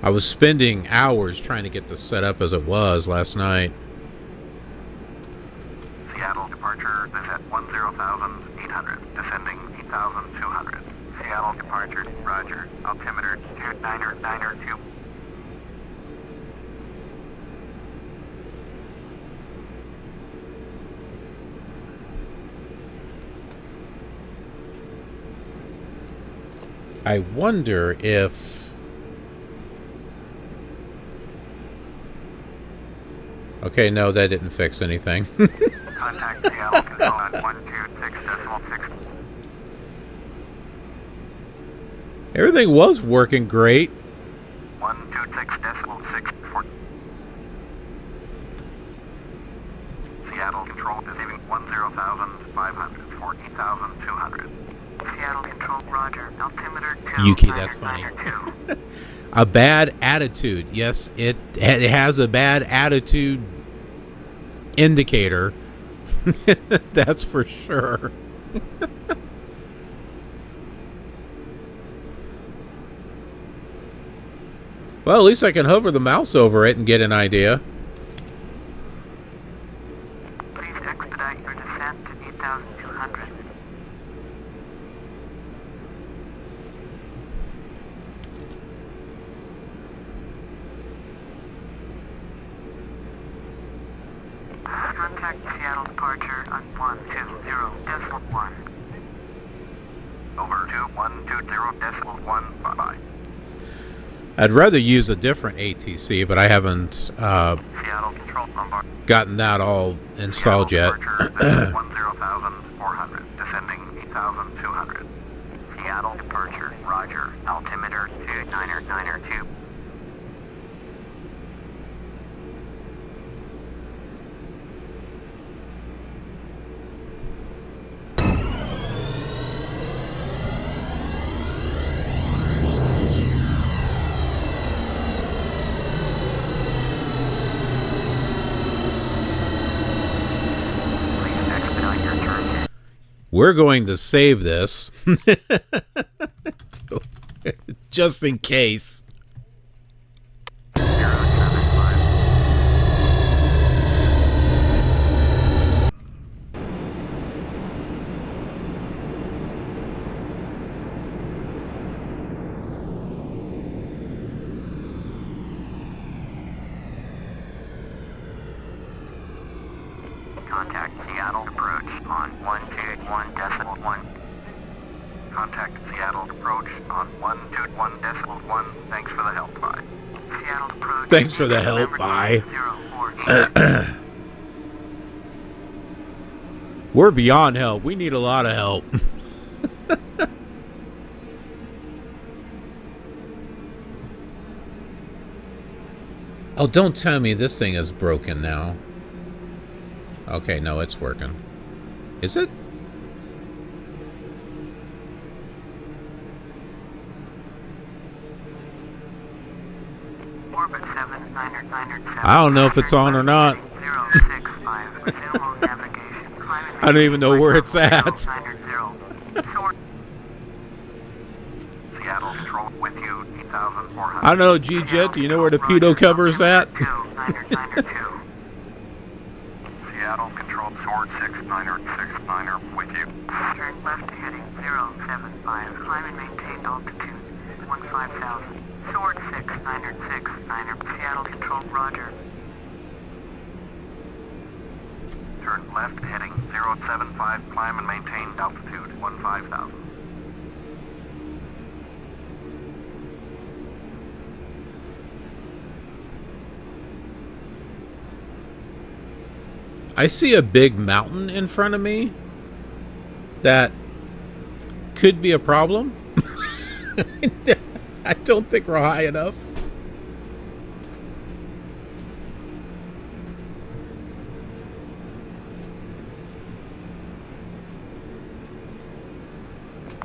I was spending hours trying to get this set up as it was last night. Seattle departure is at 10,800, descending 8,200. Seattle departure, roger. Altimeter 2992. I wonder if... Okay, no, that didn't fix anything. Contact Seattle Control at 126.6. Everything was working great. 126.6 for Seattle Control receiving 10,500 for 8,200. Seattle Control, roger. Altimeter 2. Yuki, that's funny. A bad attitude. Yes, it has a bad attitude indicator. That's for sure. Well, at least I can hover the mouse over it and get an idea. Please expedite your descent to 8,200. Contact Seattle departure on 120.1. Over 2120.1, bye-bye. I'd rather use a different ATC, but I haven't Seattle Control Lombard. gotten that all installed yet. Departure, 10,400, descending 8,200. Seattle departure, roger. Altimeter 2992. Please expedite your turn. We're going to save this just in case. 075. Contact Seattle approach on 121.1. Contact Seattle approach on 121.1. Thanks for the help, bye. Seattle approach. Thanks for the help, bye. 048. We're beyond help. We need a lot of help. Oh, don't tell me this thing is broken now. Okay, no, it's working. Is it? Orbit 7 I don't know if it's on or not. 065. Resume on navigation. Climb and I don't even know where it's at. 990. Source. Seattle Control with you, 8,400. I don't know, G-Jet, do you know where the pedo cover is at? 992. Seattle Control Sword 6969 with you. Turn left to heading 075. Climb and maintain altitude 15,000. Sword 6969. Seattle Control, roger. Turn left heading 075, climb and maintain altitude 15,000. I see a big mountain in front of me that could be a problem. I don't think we're high enough.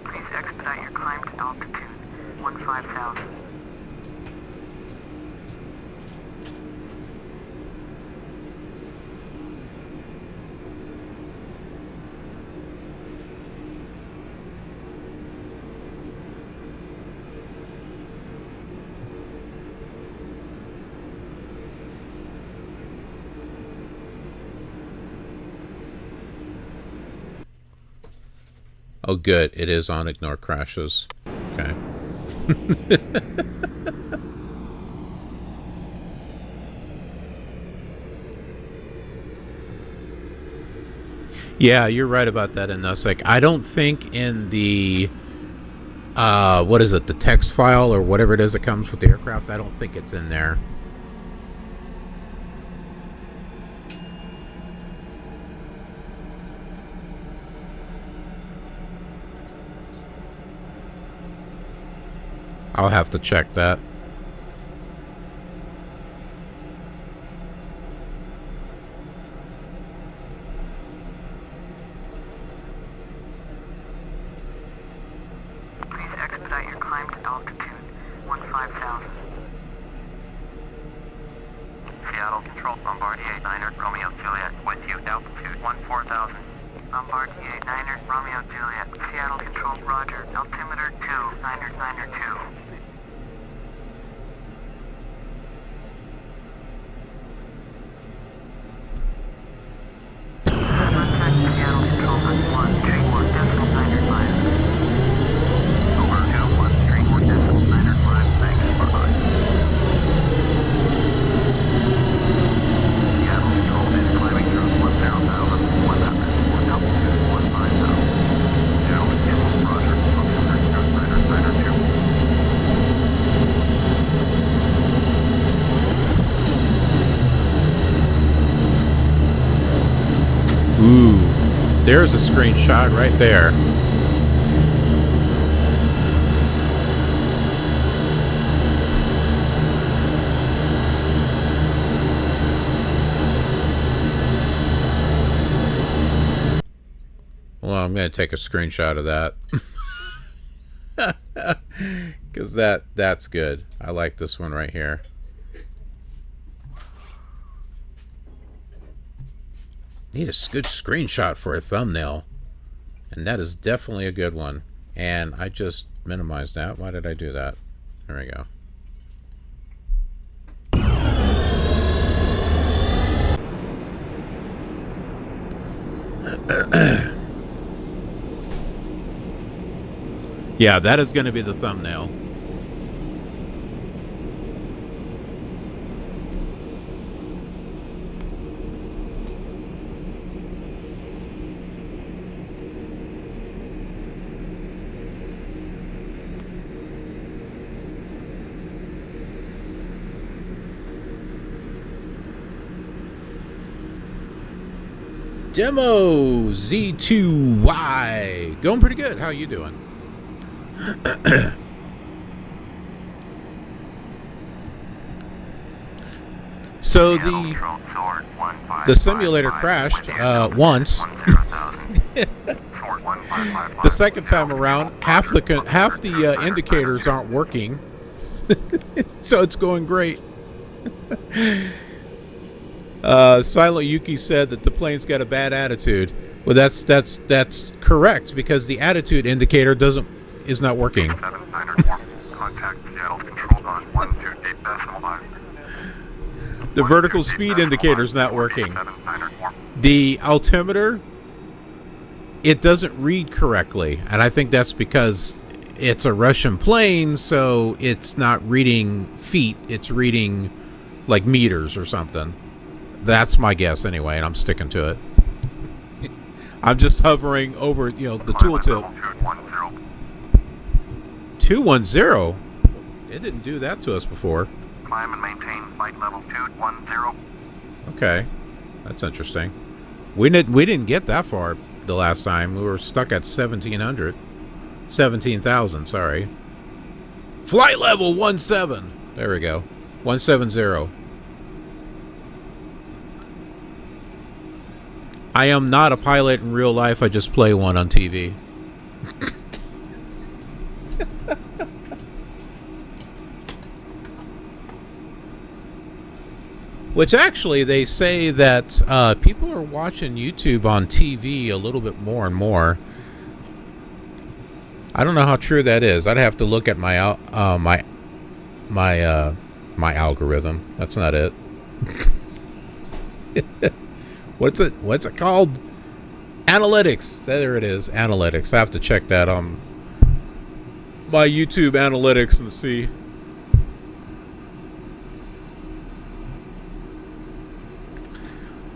Please expedite your climb to altitude 15,000. Oh, good. It is on ignore crashes. Okay. Yeah, you're right about that, Inusek. I don't think in the what is it, the text file or whatever it is that comes with the aircraft, I don't think it's in there. I'll have to check that. Please expedite your climb to altitude 15,000. Seattle Control, Bombardier 9er, Romeo Juliet with you, altitude 14,000. Bombardier 9er, Romeo Juliet. Seattle Control, roger. Altimeter 2992. Contact Seattle Control on 131.995. Over 2131.995, thanks, bye-bye. Seattle Control is climbing through 10,100, altitude 15,000. Seattle Control, roger. There's a screenshot right there. Well, I'm going to take a screenshot of that. Because that's good. I like this one right here. Need a good screenshot for a thumbnail. And that is definitely a good one. And I just minimized that. Why did I do that? There we go. Yeah, that is going to be the thumbnail. Demo Z2Y. Going pretty good. How you doing? So the simulator crashed once. The second time around, half the indicators aren't working. So it's going great. Silent Yuki said that the plane's got a bad attitude. Well, that's correct, because the attitude indicator is not working. The vertical speed indicator is not working. The altimeter, it doesn't read correctly, and I think that's because it's a Russian plane, so it's not reading feet, it's reading like meters or something. That's my guess anyway, and I'm sticking to it. I'm just hovering over, the tooltip. 210? It didn't do that to us before. Climb and maintain flight level 210. Okay, that's interesting. We didn't get that far the last time. We were stuck at 17,000, sorry. Flight level 17. There we go. 170. I am not a pilot in real life. I just play one on TV. Which actually, they say that people are watching YouTube on TV a little bit more and more. I don't know how true that is. I'd have to look at my algorithm. That's not it. What's it called? Analytics. There it is. Analytics. I have to check that on my YouTube analytics and see.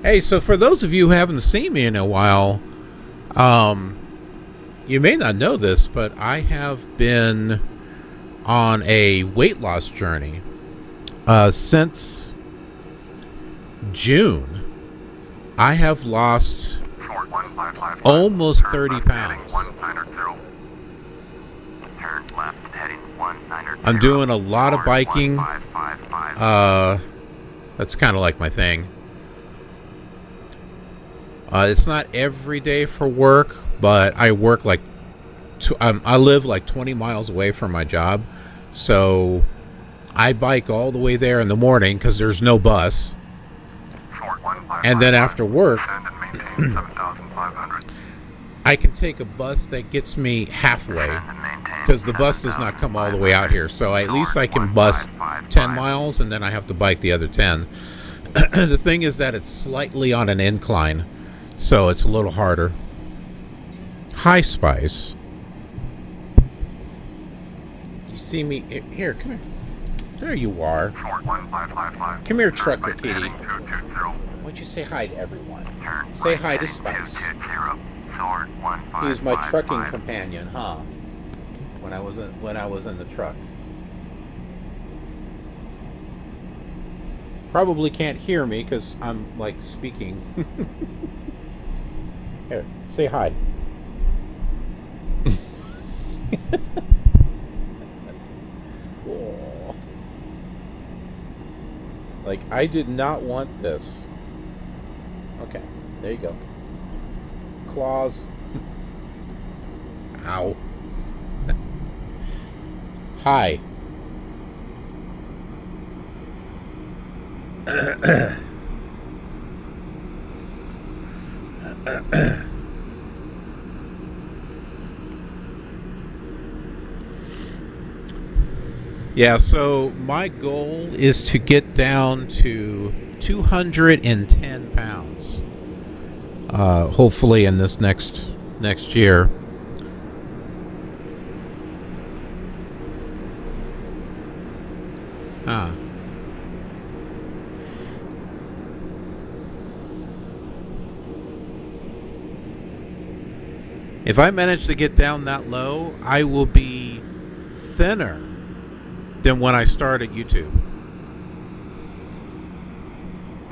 Hey, so for those of you who haven't seen me in a while, you may not know this, but I have been on a weight loss journey since June. I have lost almost 30 pounds. I'm doing a lot of biking. That's kind of like my thing. It's not every day for work, but I work I live like 20 miles away from my job, so I bike all the way there in the morning because there's no bus. And then after work, I can take a bus that gets me halfway, because the bus does not come all the way out here. So at least I can bus 10 miles, and then I have to bike the other 10. The thing is that it's slightly on an incline, so it's a little harder. Hi, Spice. You see me? Here, come here. There you are. Come here, Trucker Kitty. Why don't you say hi to everyone? Say hi to Spice. He was my trucking companion, huh? When I was in the truck. Probably can't hear me because I'm like speaking. Here, say hi. Oh. Like, I did not want this. Okay, there you go. Claws. Ow. Hi. Yeah, so my goal is to get down to 210 pounds. Hopefully in this next year. Huh. If I manage to get down that low, I will be thinner than when I started YouTube.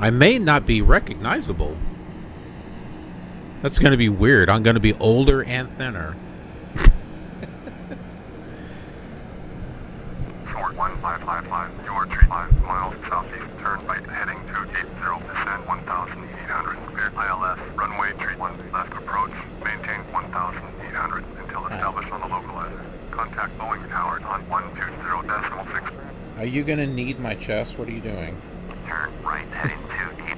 I may not be recognizable. That's going to be weird. I'm going to be older and thinner. Short 1555, George 5 miles southeast, turn right heading 280, descend 1,800, clear ILS, runway 31, left approach, maintain 1,800 until established on the localizer. Contact Boeing Tower on 120.6. Are you going to need my chest? What are you doing? Turn right heading 280,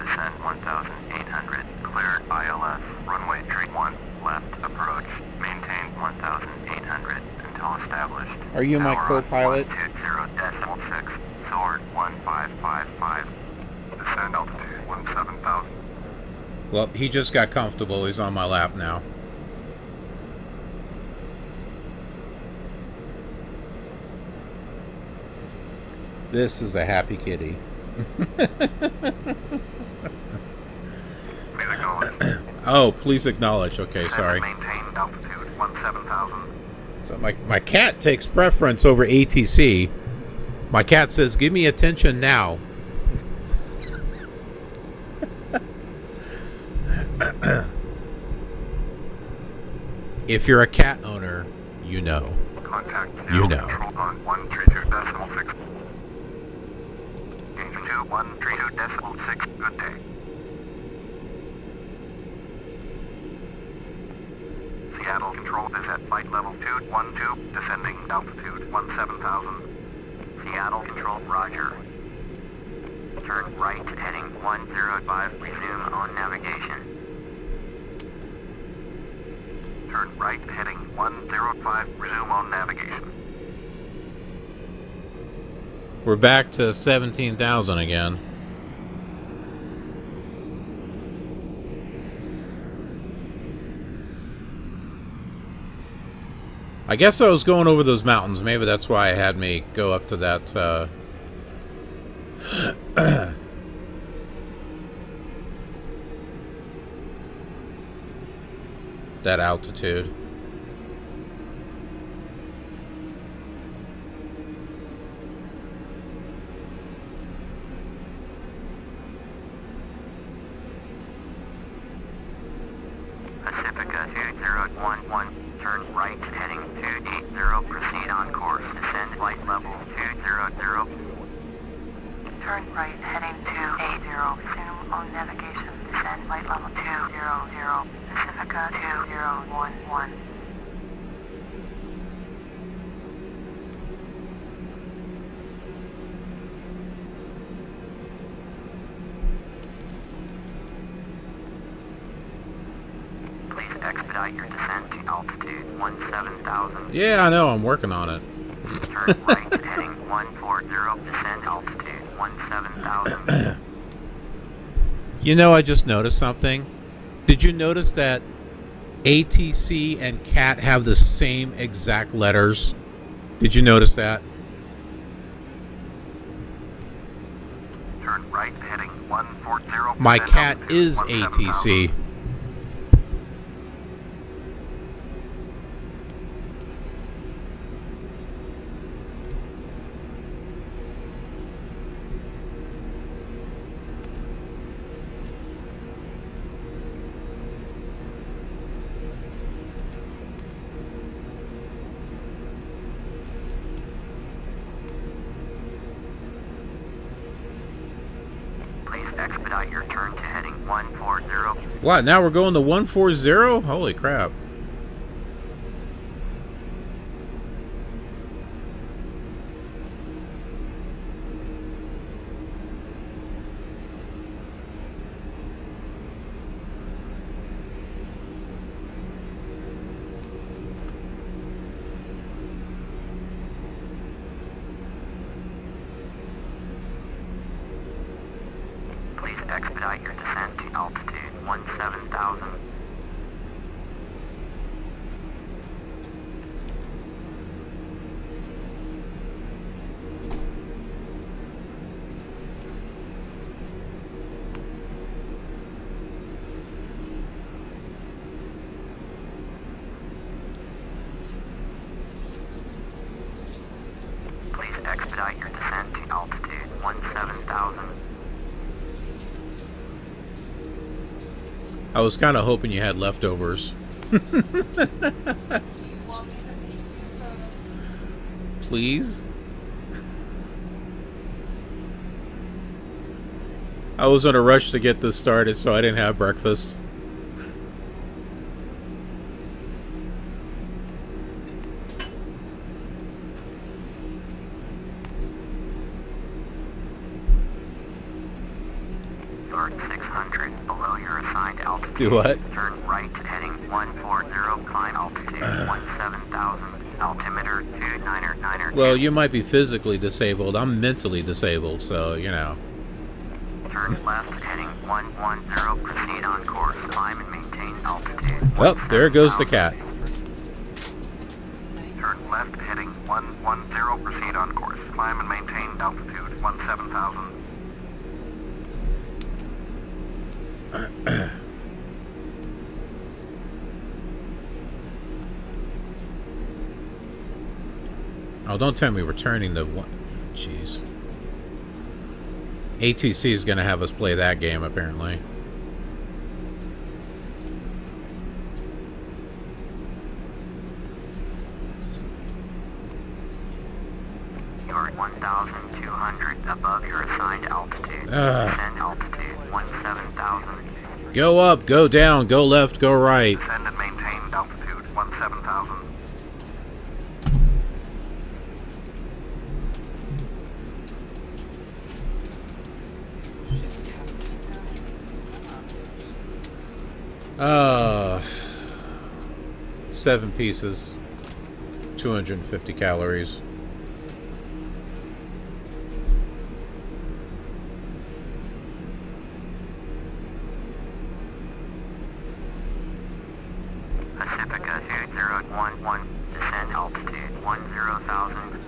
descend 1,800, clear ILS, runway 31, left approach, maintain 1,800 until established. Are you my co-pilot? 120.6, sword 1555. Descend altitude 17,000. Well, he just got comfortable. He's on my lap now. This is a happy kitty. Please acknowledge. Oh, please acknowledge. Okay, sorry. Maintain altitude 17,000. So my cat takes preference over ATC. My cat says, "Give me attention now." If you're a cat owner, you know. Contact You zero know. control on 132.6. Engine 2132.6. Good day. Seattle control is at flight level 212, descending altitude 17,000. Seattle control, roger. Turn right heading 105, resume on navigation. Turn right heading 105, resume on navigation. We're back to 17,000 again. I guess I was going over those mountains. Maybe that's why it had me go up to that, that altitude. Pacifica 2011, turn right heading 280, proceed on course, descend flight level 200. Turn right heading 280, resume on navigation, descend flight level 200, Pacifica 2011. Please expedite your descent to altitude 17,000. Yeah, I know. I'm working on it. Turn right heading 140, descend altitude 17,000. You know, I just noticed something. Did you notice that ATC and CAT have the same exact letters? Did you notice that? Turn right heading 140. My descend cat altitude is 17,000. ATC. expedite your turn to heading 140. What? Now we're going to 140? Holy crap. Please expedite your descent to altitude 17,000. Please expedite your descent to altitude 17,000. I was kind of hoping you had leftovers. Please? I was in a rush to get this started, so I didn't have breakfast. Start 600 below your assigned altitude. Do what? Turn right heading 140, climb altitude 17,000, altimeter 299er. Well, you might be physically disabled. I'm mentally disabled, so, you know. Turn left heading 110, proceed on course, climb and maintain altitude. Well, there goes the cat. Turn left heading 110, proceed on course. Climb and maintain altitude 17,000. Oh, don't tell me we're turning the one. Jeez. ATC is going to have us play that game, apparently. You're 1,200 above your assigned altitude. Descend altitude 17,000. Go up, go down, go left, go right. Descend and maintain altitude 17,000. Uh, 7 pieces, 250 calories. Pacifica 2011, descend altitude 10,000.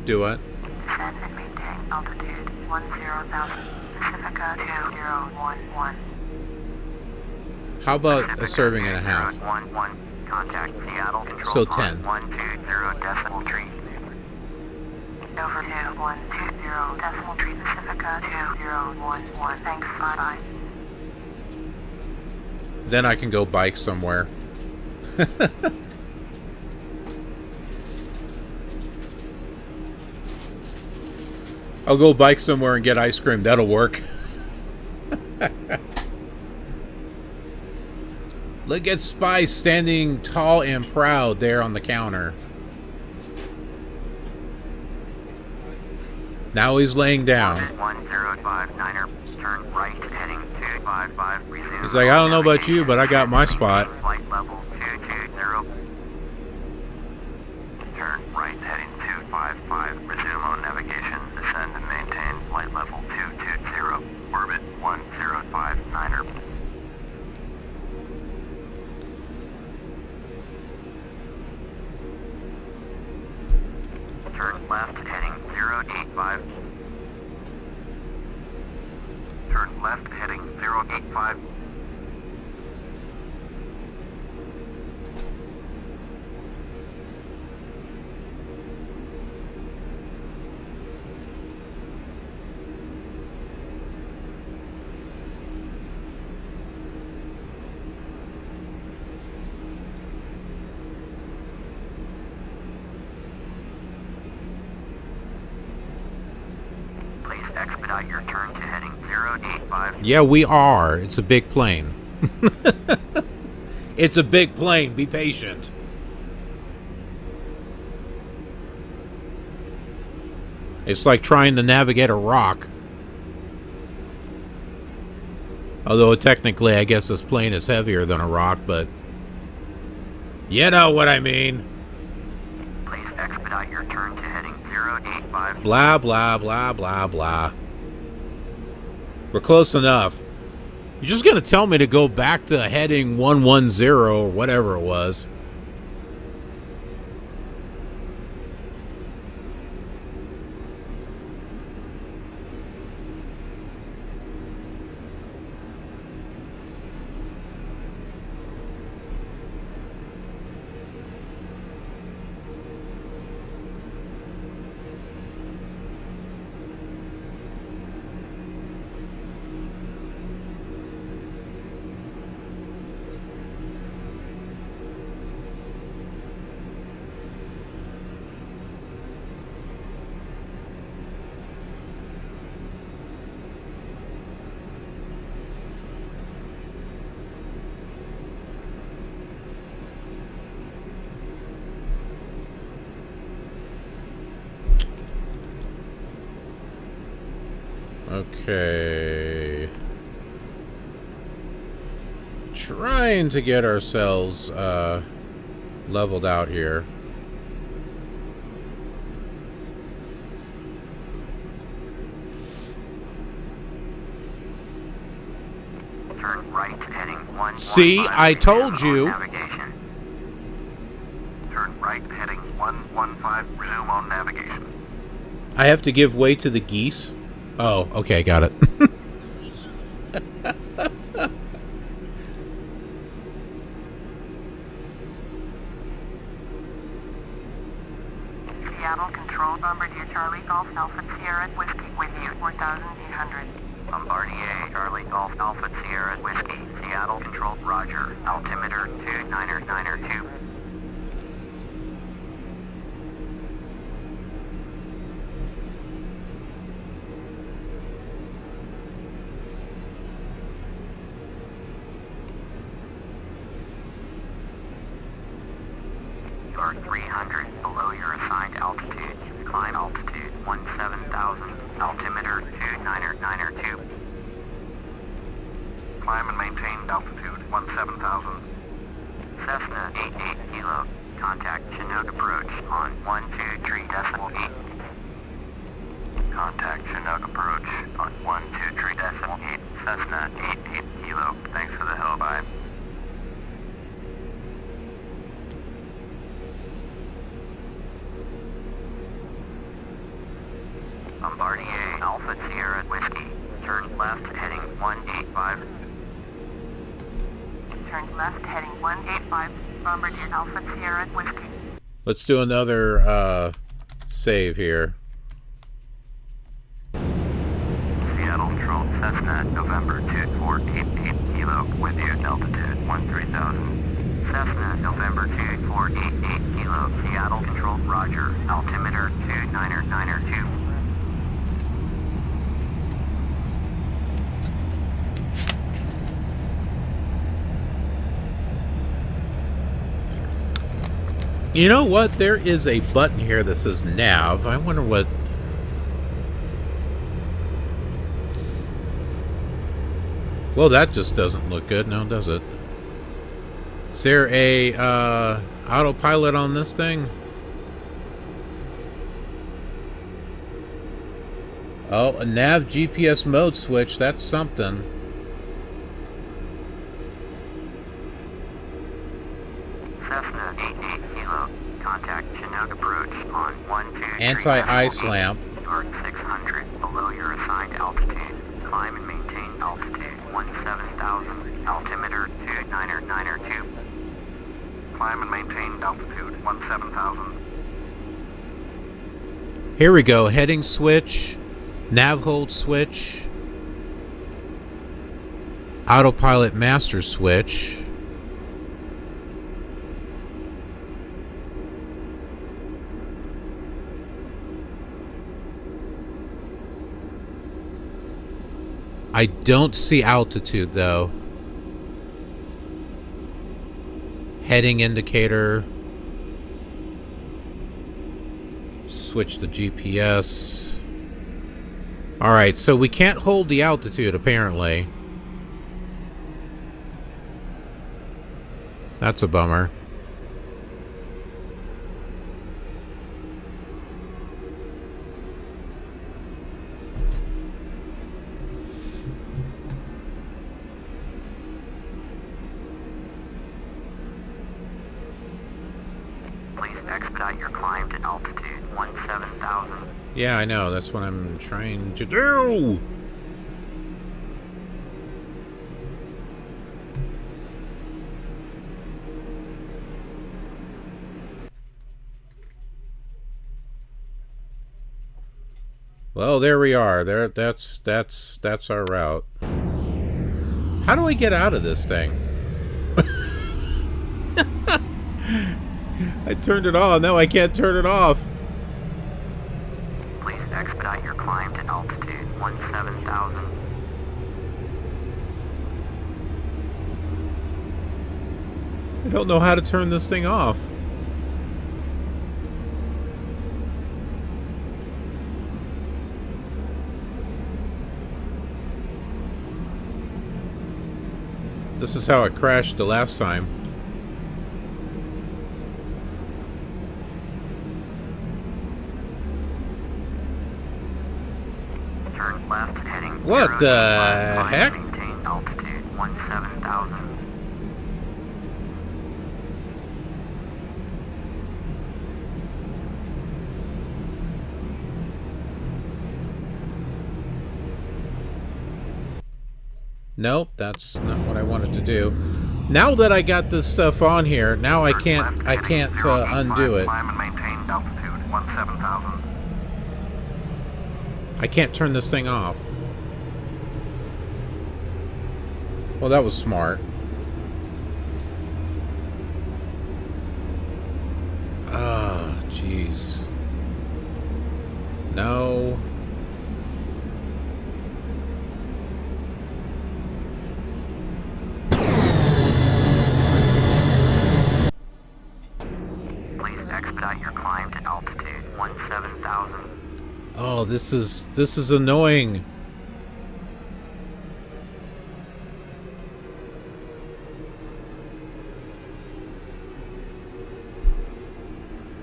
Do what? Descend and maintain altitude 10,000. Pacifica 2011. How about a serving and a half? 11, contact Seattle Control So Pod 10. 120 decimal tree. Over to 120 decimal tree Pacifica 2011. Thanks, bye-bye. Then I can go bike somewhere. I'll go bike somewhere and get ice cream. That'll work. Look at Spice standing tall and proud there on the counter. Now he's laying down. 1059er, turn right heading 255, resume. He's like, I don't know about you, but I got my spot. Flight level 220. Turn right heading 255, resume on navigation, descend and maintain flight level 220, orbit 1059er. Turn left heading 085. Turn left heading 085. Please expedite expedite your turn to heading 085. Yeah, we are. It's a big plane. It's a big plane. Be patient. It's like trying to navigate a rock. Although technically, I guess this plane is heavier than a rock, but you know what I mean. Please expedite your turn to heading 085. Blah, blah, blah, blah, blah. We're close enough. You're just going to tell me to go back to heading 110 or whatever it was. Okay. Trying to get ourselves leveled out here. Turn right heading 115. See, I told you. Navigation. Turn right heading 115. Resume on navigation. I have to give way to the geese. Oh, okay, got it. Seattle Control, Bombardier Charlie Golf Alpha Sierra Whiskey with you, 4,800. Bombardier Charlie Golf Alpha Sierra Whiskey. Seattle Control, Roger. Altimeter 2992. You are 300 below your assigned altitude. Climb altitude 17,000. Altimeter 2992. Climb and maintain altitude 17,000. Cessna 88 Kilo. Contact Chinook approach on 123.8. Contact Chinook approach on 123.8. Cessna 88 Kilo. Thanks for the help. Bye. Bombardier Alpha Sierra Whiskey. Turn left heading 185. Turn left heading 185. Bombardier Alpha Sierra Whiskey. Let's do another save here. Seattle Control Cessna November 2488 Kilo with you altitude 13,000. Cessna November 2488 Kilo Seattle Control Roger altimeter 2992. You know what? There is a button here that says nav. I wonder what... Well, that just doesn't look good, now does it? Is there a autopilot on this thing? Oh, a nav GPS mode switch. That's something. Cessna 88 Kilo. Contact Chinook approach on 123. Anti-ice lamp. Yard 600 below your assigned altitude. Climb and maintain altitude 17,000. Altimeter 2992. Climb and maintain altitude 17,000. Here we go. Heading switch. Nav hold switch. Autopilot master switch. I don't see altitude though. Heading indicator. Switch the GPS. Alright, so we can't hold the altitude apparently. That's a bummer. Please expedite your climb to altitude 17,000. Yeah, I know. That's what I'm trying to do. Well, there we are. That's our route. How do I get out of this thing? I turned it on. Now I can't turn it off. Please expedite your climb to altitude 17,000. I don't know how to turn this thing off. This is how it crashed the last time. Turn left heading What 0 the 25, heck? Maintain altitude 17,000. Nope, that's not what I wanted to do. Now that I got this stuff on here, now I can't undo it. Climb and maintain altitude 17,000. I can't turn this thing off. Well, that was smart. Ah, jeez. No. Please expedite your climb to altitude 17,000. Oh, this is annoying.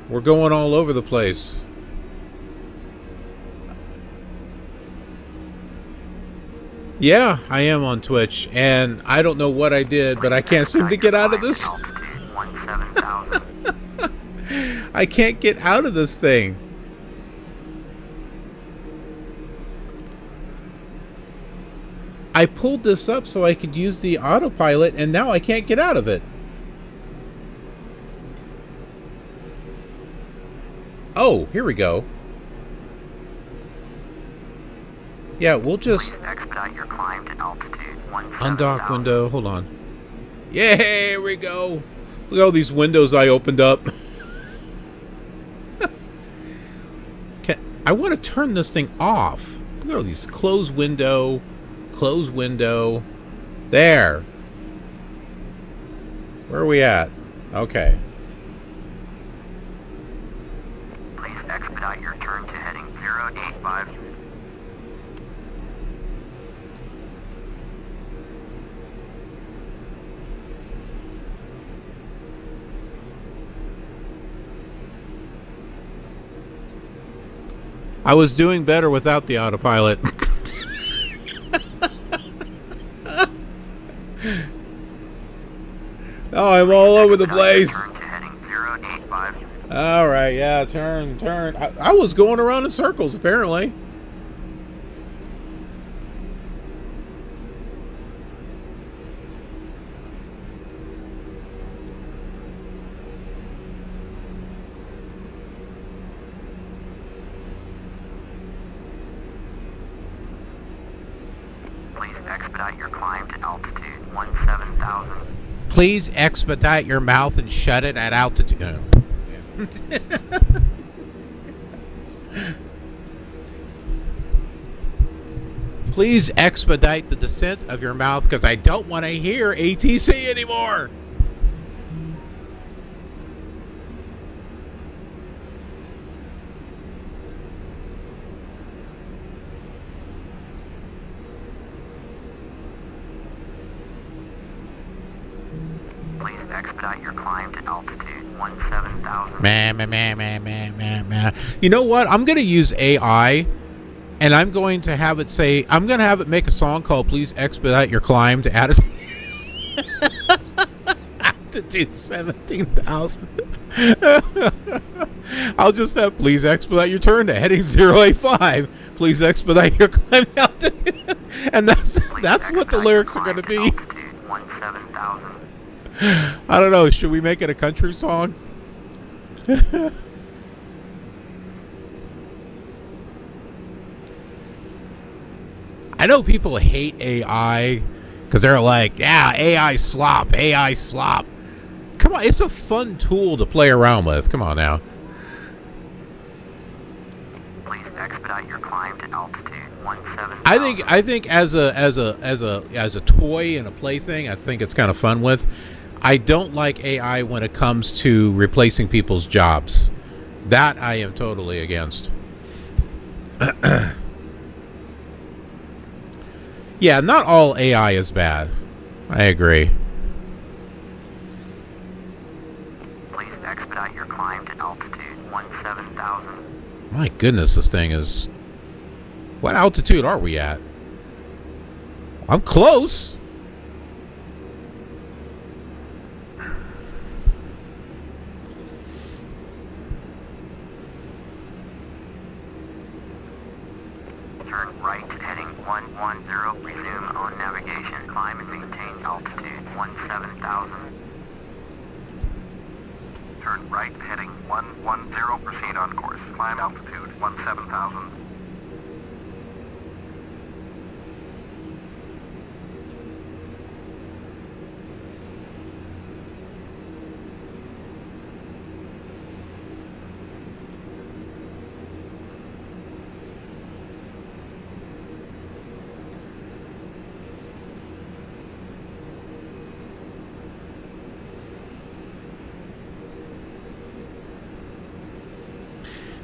We're going all over the place. Yeah, I am on Twitch, and I don't know what I did, but I can't seem to get out of this. Altitude 17,000. I can't get out of this thing. I pulled this up so I could use the autopilot, and now I can't get out of it. Oh, here we go. Yeah, we'll just Please expedite your climb to altitude 17,000. undock window. Hold on. Yeah, here we go. Look at all these windows I opened up. I want to turn this thing off. Look at all these close window. There. Where are we at? Okay. Please expedite your turn to heading 085. I was doing better without the autopilot. Oh, I'm all over the place. Turn to heading 085. All right, yeah, turn. I was going around in circles, apparently. Please expedite your climb to altitude 17,000. Please expedite your mouth and shut it at altitude. Please expedite the descent of your mouth because I don't want to hear ATC anymore. Please expedite your climb to altitude 17,000. Man. You know what? I'm going to use AI, and I'm going to have it say, I'm going to have it make a song called Please Expedite Your Climb to Altitude 17,000. I'll just have Please Expedite Your Turn to heading 085. Please expedite your climb to altitude. And that's what the lyrics are going to be. Altitude 17,000. I don't know. Should we make it a country song? I know people hate AI because they're like, yeah, AI slop. Come on, it's a fun tool to play around with. Come on now. Please expedite your climb to altitude 17,000. I think as a toy and a plaything, I think it's kind of fun with. I don't like AI when it comes to replacing people's jobs. That I am totally against. Yeah, not all AI is bad. I agree. Please expedite your climb to altitude 17,000. My goodness, this thing is... What altitude are we at? I'm close. Turn right heading 110. Resume on navigation. Climb and maintain altitude 17,000. Turn right heading 110. Proceed on course. Climb altitude 17,000.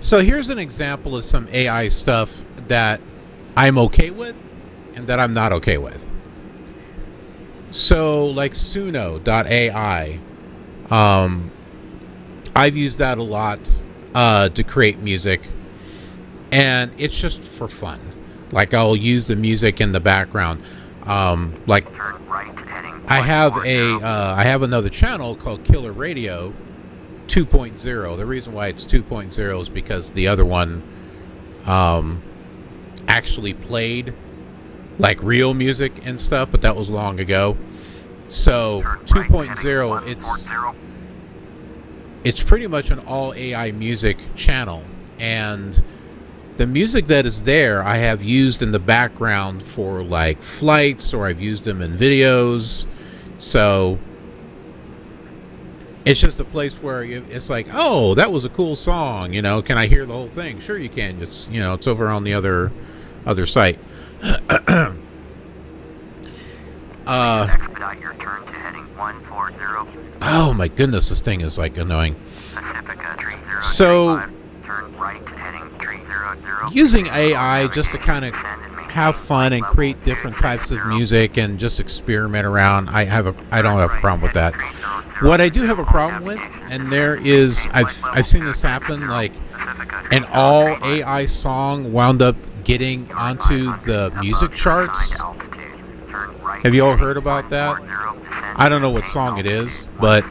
So here's an example of some AI stuff that I'm okay with and that I'm not okay with. So like Suno.ai, I've used that a lot to create music, and it's just for fun. Like I'll use the music in the background. Like Turn right heading I have 140. I have another channel called Killer Radio 2.0. The reason why it's 2.0 is because the other one actually played like real music and stuff, but that was long ago. So Turn right 2.0, heading it's 140. it's pretty much an all AI music channel, and the music that is there I have used in the background for like flights, or I've used them in videos. So it's just a place where it's like, oh, that was a cool song, you know, can I hear the whole thing? Sure you can. It's, you know, it's over on the other site. Expedite your turn to heading 140. Oh my goodness, this thing is like annoying. Pacifica 3035. So Turn right heading 300. using AI just to kind of have fun and create different types of music and just experiment around, I don't have a problem with that. What I do have a problem with, and there is, I've seen this happen, like an all AI song wound up getting onto the music charts. Have you all heard about that? I don't know what song it is, but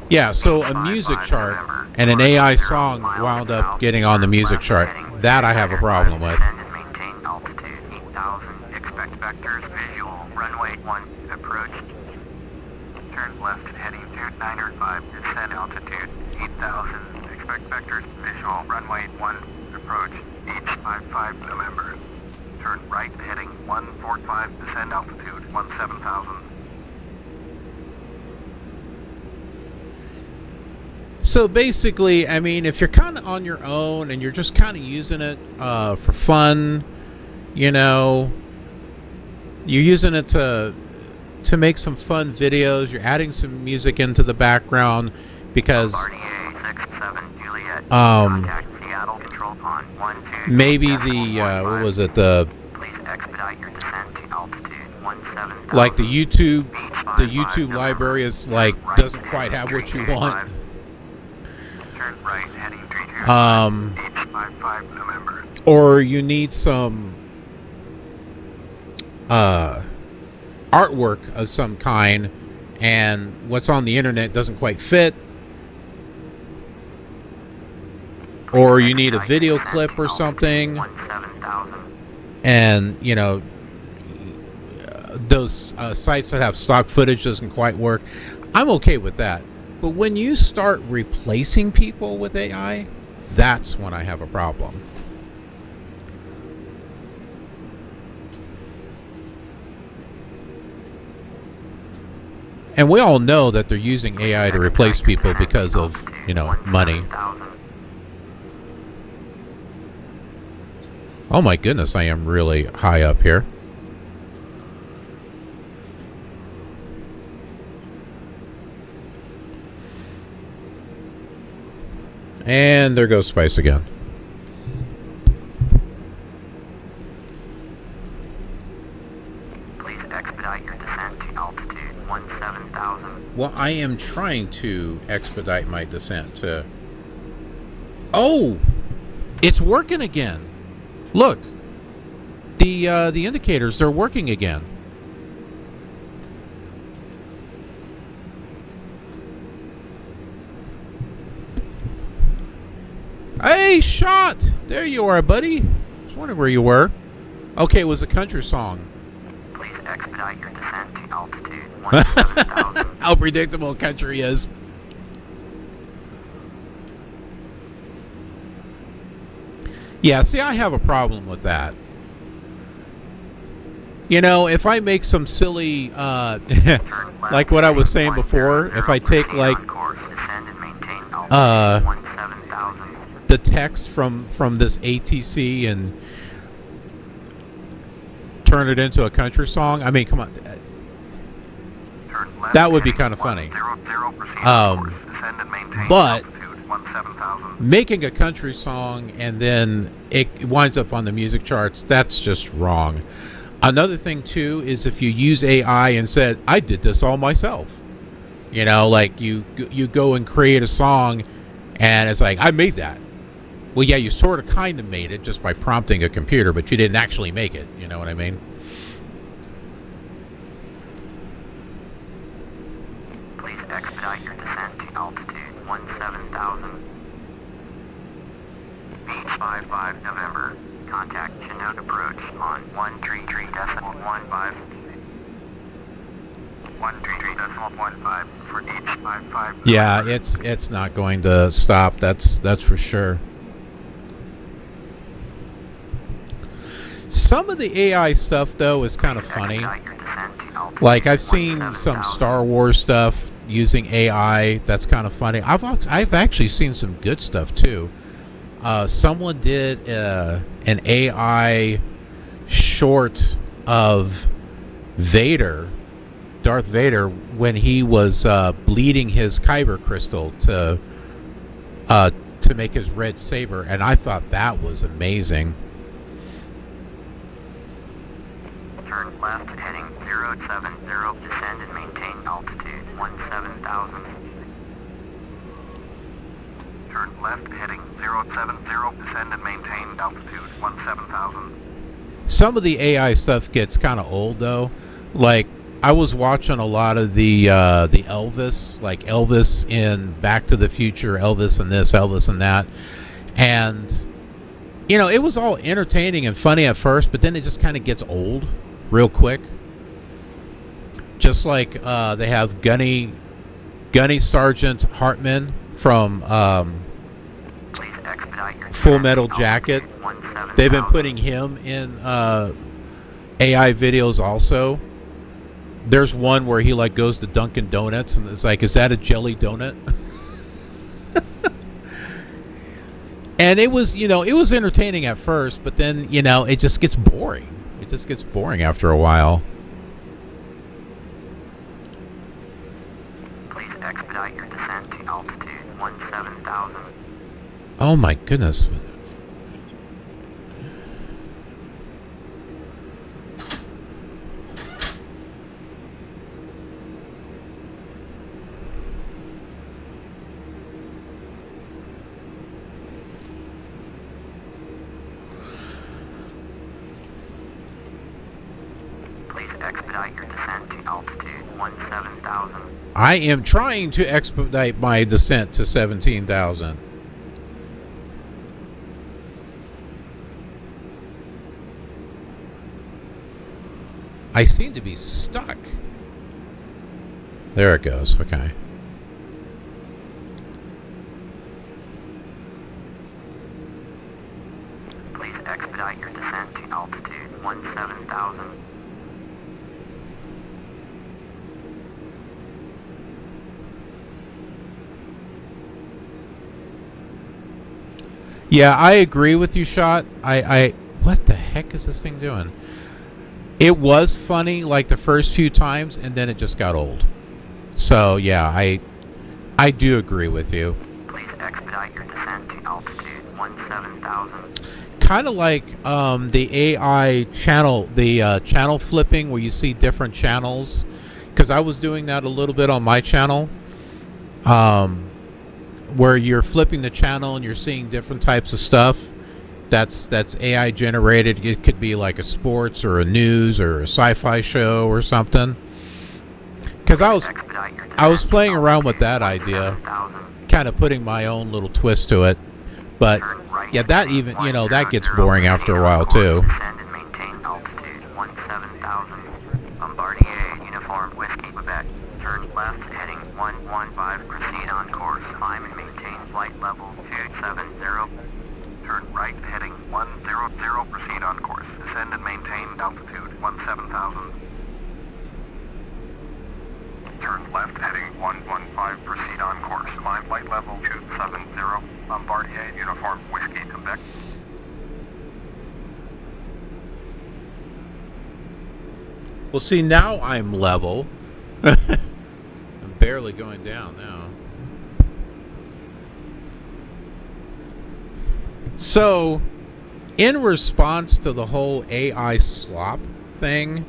yeah, so a music chart and an AI song wound up getting on the music chart. That I have a problem with. Maintain altitude 8,000. Expect vectors visual. Runway 1 approach. Turn left heading 2905. Descend altitude 8,000. Expect vectors visual. Runway 1 approach. H55 November. Turn right heading 145. Descend altitude 17,000. So basically, I mean, if you're kind of on your own and you're just kind of using it for fun, you know, you're using it to make some fun videos, you're adding some music into the background because maybe the what was it, the like the YouTube library is like doesn't quite have what you want. Turn right, heading 855 November. Or you need some artwork of some kind, and what's on the internet doesn't quite fit. Or you need a video clip or something, and you know those sites that have stock footage doesn't quite work. I'm okay with that. But when you start replacing people with AI, that's when I have a problem. And we all know that they're using AI to replace people because of, you know, money. Oh my goodness, I am really high up here. And there goes Spice again. Please expedite your descent to altitude 17,000. Well, I am trying to expedite my descent to... Oh! It's working again. Look. The indicators, they're working again. Hey, shot! There you are, buddy. I was wondering where you were. Okay, it was a country song. Please expedite your descent to altitude 17,000. How predictable country is. Yeah, see, I have a problem with that. You know, if I make some silly, like what I was saying before, if I take like, the text from this ATC and turn it into a country song. I mean, come on, that would be kind of funny. But making a country song and then it winds up on the music charts, that's just wrong. Another thing too is if you use AI and said, I did this all myself, you know, like you go and create a song and it's like, I made that. Well, yeah, you sort of kind of made it just by prompting a computer, but you didn't actually make it. You know what I mean? Please expedite your descent to altitude 17,000. Beach 55 November. Contact Chinook approach on 133.15. 133.15 for each 55. Yeah, it's not going to stop. That's for sure. Some of the AI stuff, though, is kind of funny. Like, I've seen some Star Wars stuff using AI. That's kind of funny. I've actually seen some good stuff, too. Someone did an AI short of Vader, Darth Vader, when he was bleeding his kyber crystal to make his red saber, and I thought that was amazing. Turn left heading 070, descend and maintain altitude 17,000. Turn left heading 070, descend and maintain altitude 17,000. Some of the AI stuff gets kind of old though. Like I was watching a lot of the Elvis, like Elvis in Back to the Future, Elvis and this, Elvis and that, and you know, it was all entertaining and funny at first, but then it just kind of gets old real quick. Just like they have Gunny Sergeant Hartman from Full Metal Jacket. They've been putting him in AI videos also. There's one where he like goes to Dunkin' Donuts and it's like, is that a jelly donut? And it was, it was entertaining at first, but then, it just gets boring. It just gets boring after a while. Please expedite your descent to altitude 17,000. Oh my goodness. Expedite your descent to altitude 17,000. I am trying to expedite my descent to 17,000. I seem to be stuck. There it goes. Okay. Please expedite your descent to altitude 17,000. Yeah, I agree with you, Shot. What the heck is this thing doing? It was funny like the first few times, and then it just got old. So yeah, I do agree with you. Please expedite your descent to altitude 17,000. Kind of like the AI channel, the channel flipping, where you see different channels. Because I was doing that a little bit on my channel. Where you're flipping the channel and you're seeing different types of stuff that's AI generated. It could be like a sports or a news or a sci-fi show or something. Because I was playing around with that idea, kind of putting my own little twist to it. But yeah, that even that gets boring after a while too. Turn left heading 115, proceed on course, climb and maintain flight level 270. Turn right heading 100, proceed on course. Descend and maintain altitude 17,000. Turn left heading 115, proceed on course. Climb flight level 270. Bombardier Uniform Whiskey, Quebec. Well, see, now I'm level. I'm barely going down now. So, in response to the whole AI slop thing,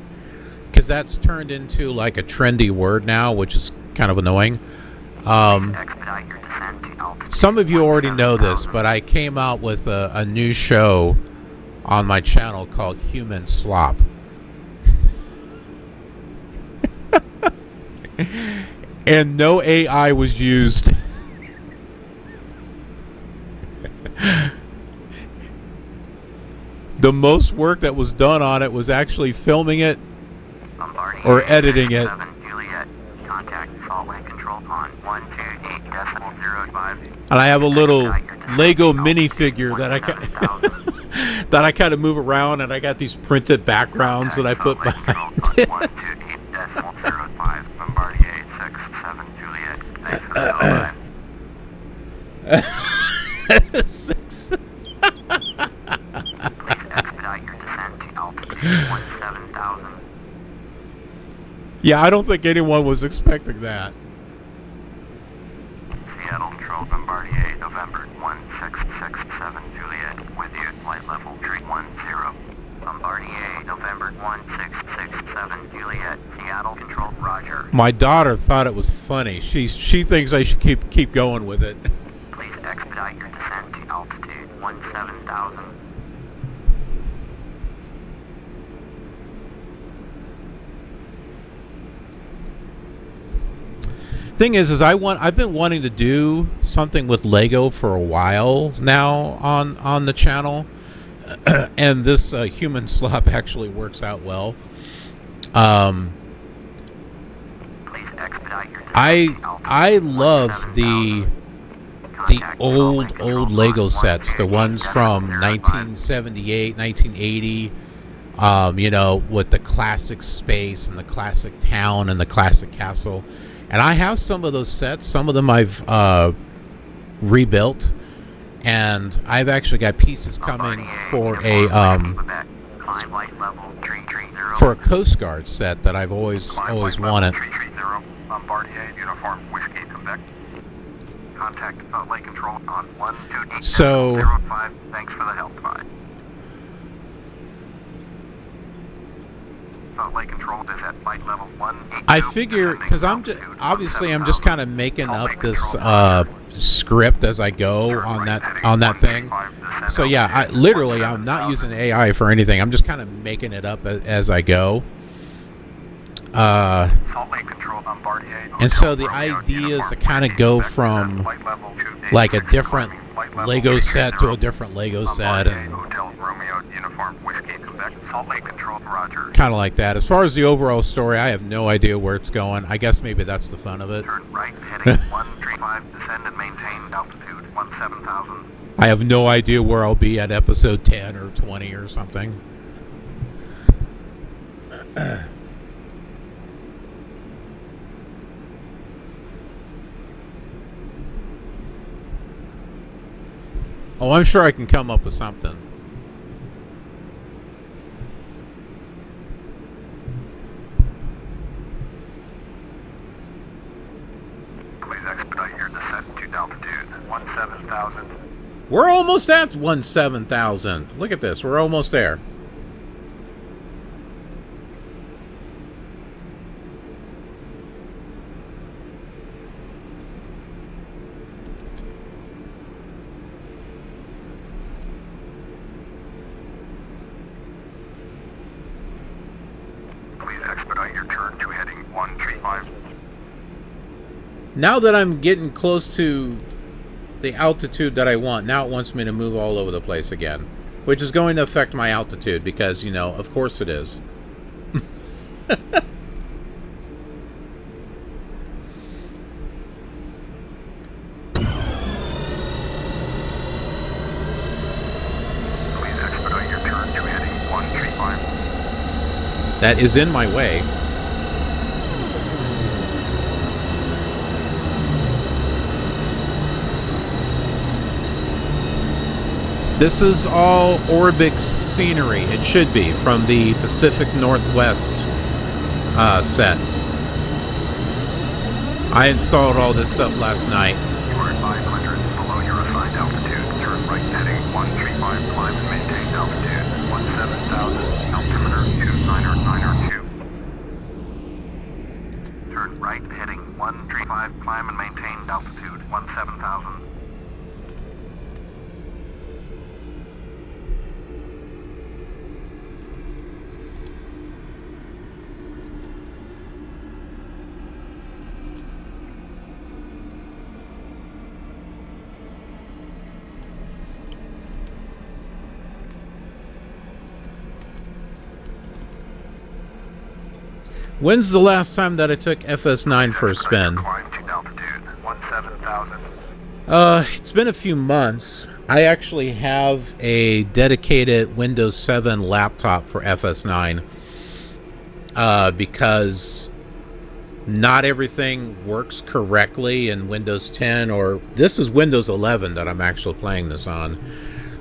because that's turned into like a trendy word now, which is kind of annoying. Some of you already know this, but I came out with a new show on my channel called Human Slop. And no AI was used. The most work that was done on it was actually filming it or editing it. And I have a little Lego minifigure that I kind of move around, and I got these printed backgrounds that I put behind it. Yeah, I don't think anyone was expecting that. Seattle Control Bombardier, November 1667 Juliet, with you, flight level 310. Bombardier, November 1667 Juliet, Seattle Control, Roger. My daughter thought it was funny. She thinks I should keep going with it. Please expedite your descent to altitude 17,000. Thing is I've been wanting to do something with Lego for a while now on the channel, and this Human Slop actually works out well. I love the old Lego sets, the ones from 1978, 1980. With the classic space and the classic town and the classic castle. And I have some of those sets. Some of them I've rebuilt, And I've actually got pieces coming for a Coast Guard set that I've always wanted. Bombardier uniform whiskey Quebec. Contact Lake Control on 12805. So Thanks for the help. Bye. Lake Control is at flight level 182. I figure, because I'm just kind of making up this script as I go on that thing. So yeah, I'm not using AI for anything. I'm just kind of making it up as I go. And so the idea is to kind of go from like a different Lego set to a different Lego set, and kind of like that. As far as the overall story, I have no idea where it's going. I guess maybe that's the fun of it. Turn right, heading 135, descend and maintain altitude 17,000. I have no idea where I'll be at episode 10 or 20 or something. Oh, I'm sure I can come up with something. Please expedite your descent to altitude 17,000. We're almost at 17,000. Look at this. We're almost there. Now that I'm getting close to the altitude that I want, now it wants me to move all over the place again, which is going to affect my altitude because, you know, of course it is. Please expedite your turn to heading 135. That is in my way. This is all Orbx scenery. It should be from the Pacific Northwest set. I installed all this stuff last night. You are at 500 below your assigned altitude. Turn right heading 135, climb and maintain altitude 17,000, altimeter 299 2. Turn right heading 135, climb and maintain altitude 17,000. When's the last time that I took FS9 for a spin? Climb to altitude 17,000. It's been a few months. I actually have a dedicated Windows 7 laptop for FS9 because not everything works correctly in Windows 10, or this is Windows 11 that I'm actually playing this on.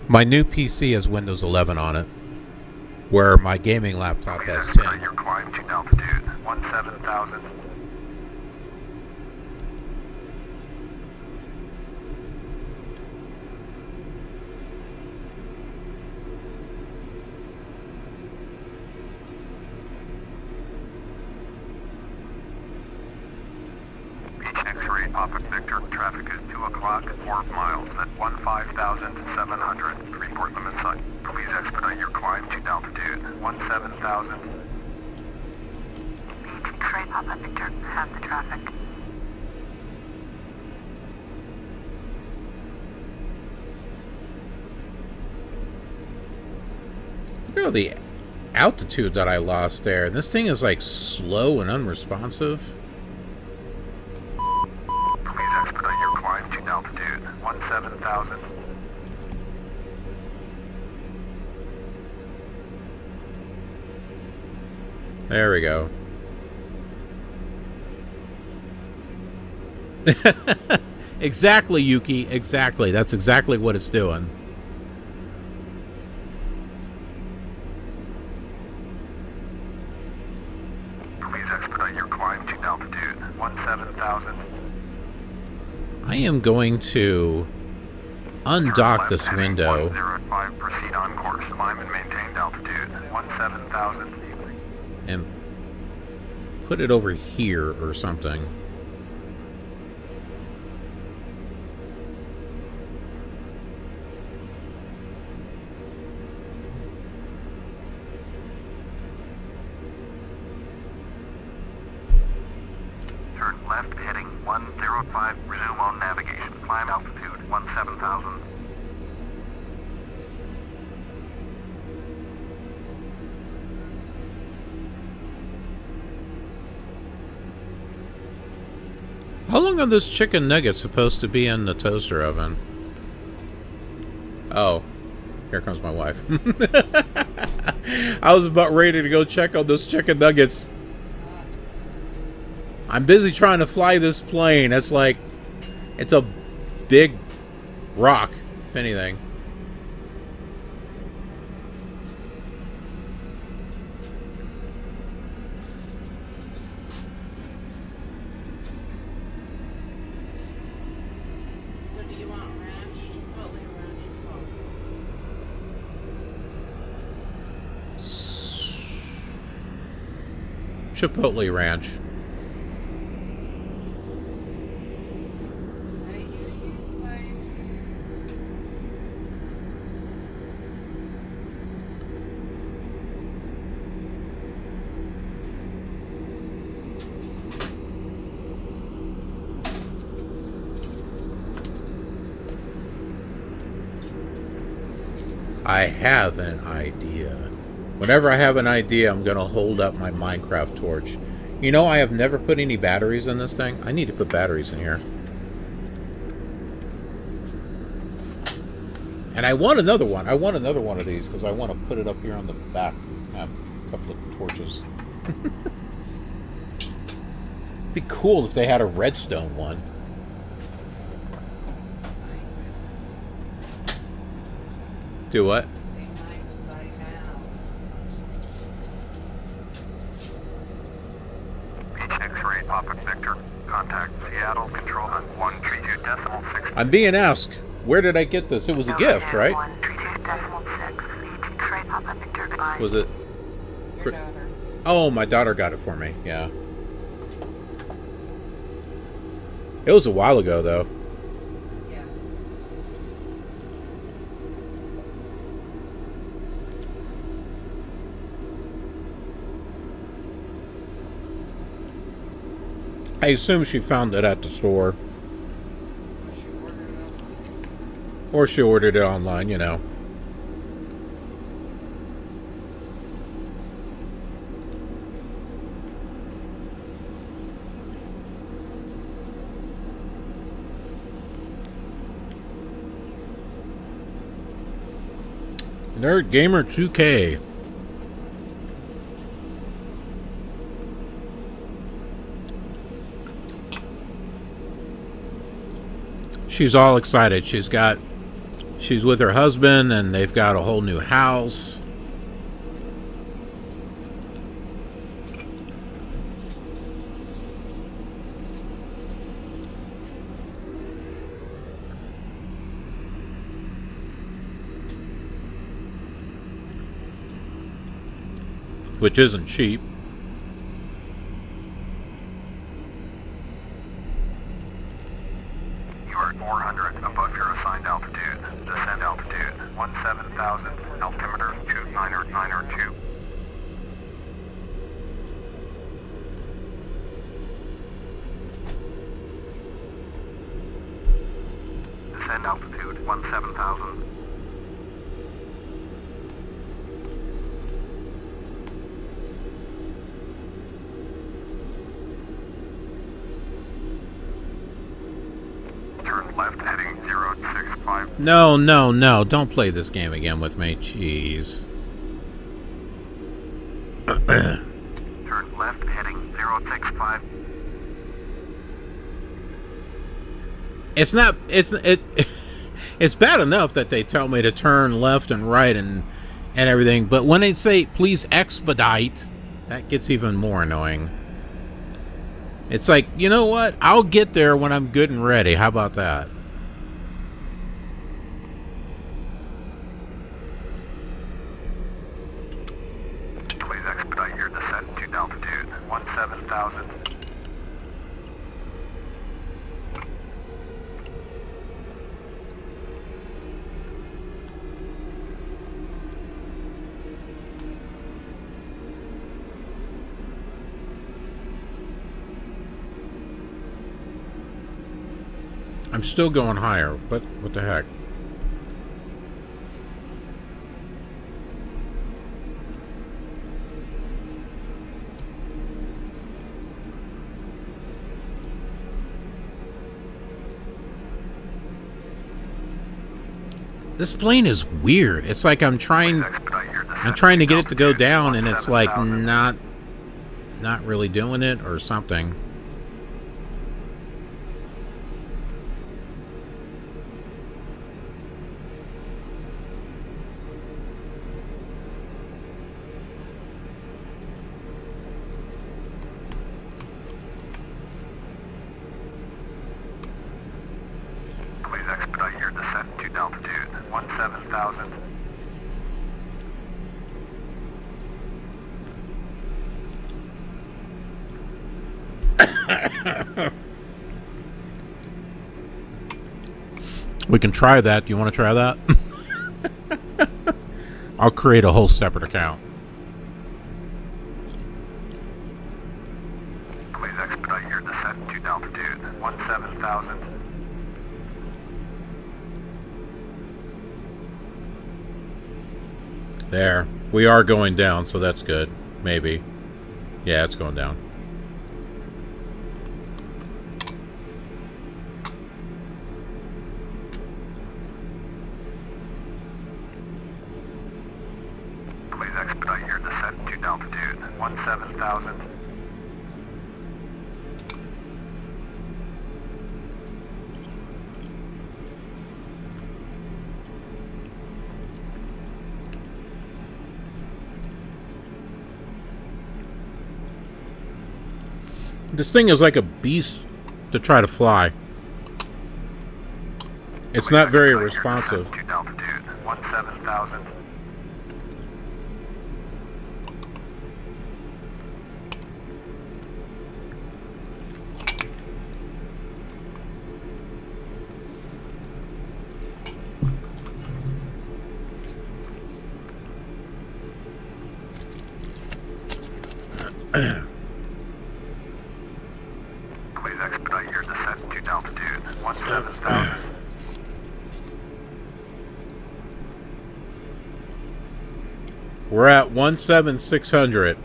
My new PC has Windows 11 on it, where my gaming laptop has 10. Your climb to altitude 17,000. X-ray Papa Victor, traffic is 2 o'clock, 4 miles at 15,700. Report limit sign. Please expedite your climb to altitude 17,000. X-ray Papa Victor, have the traffic. Look at all the altitude that I lost there. This thing is like slow and unresponsive. Please expedite your climb to altitude 17,000. There we go. Exactly, Yuki. Exactly. That's exactly what it's doing. Please expedite your climb to altitude 17,000. I am going to undock this window. 105, proceed on course. Climb and maintain altitude 17,000. And put it over here or something. Turn left heading 105. Resume on navigation. Climb altitude 17,000. How long are those chicken nuggets supposed to be in the toaster oven? Oh, here comes my wife. I was about ready to go check on those chicken nuggets. I'm busy trying to fly this plane. It's like, it's a big rock, if anything. So do you want ranch, chipotle ranch, or salsa? Chipotle ranch. I hear you, Spice. I have an idea. Whenever I have an idea, I'm going to hold up my Minecraft torch. You know, I have never put any batteries in this thing. I need to put batteries in here. And I want another one. I want another one of these because I want to put it up here on the back. Have a couple of torches. It'd be cool if they had a redstone one. Do what? They might by now. X-ray Papa Victor. Contact Seattle Control on 132.6. I'm being asked, where did I get this? It was a gift, right? 132.6. X-ray Papa Victor. Goodbye. Was it? Your daughter. Oh, my daughter got it for me. Yeah. It was a while ago, though. Yes. I assume she found it at the store. She ordered it. Or she ordered it online, you know. Nerd Gamer 2K. She's all excited. She's with her husband and they've got a whole new house. Which isn't cheap. You are 400 above your assigned altitude. Descend altitude 17,000. Altimeter 29902. Descend altitude 17,000. Turn left heading 065. No, no, no. Don't play this game again with me. Jeez. Turn left heading 065. It's not. It's bad enough that they tell me to turn left and right and everything, but when they say please expedite, that gets even more annoying. It's like, you know what? I'll get there when I'm good and ready. How about that? Please expedite your descent to altitude 17,000. I'm still going higher. What the heck? This plane is weird. It's like I'm trying to get it to go down, and it's like not really doing it or something. Please expedite your descent to altitude 17,000. We can try that. Do you want to try that? I'll create a whole separate account. Please expedite your descent to altitude 17,000. There. We are going down, so that's good. Maybe. Yeah, it's going down. Please expedite your descent to altitude 17,000. This thing is like a beast to try to fly. It's not very responsive. To altitude 17,000. Please expedite your descent to altitude 17,000. We're at 17,600.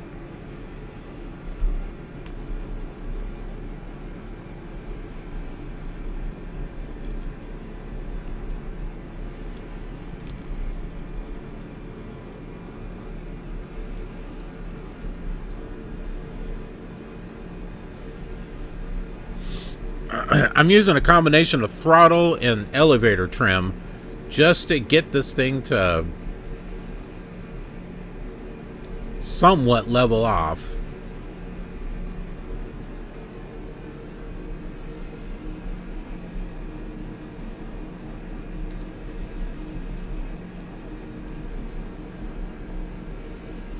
I'm using a combination of throttle and elevator trim just to get this thing to somewhat level off.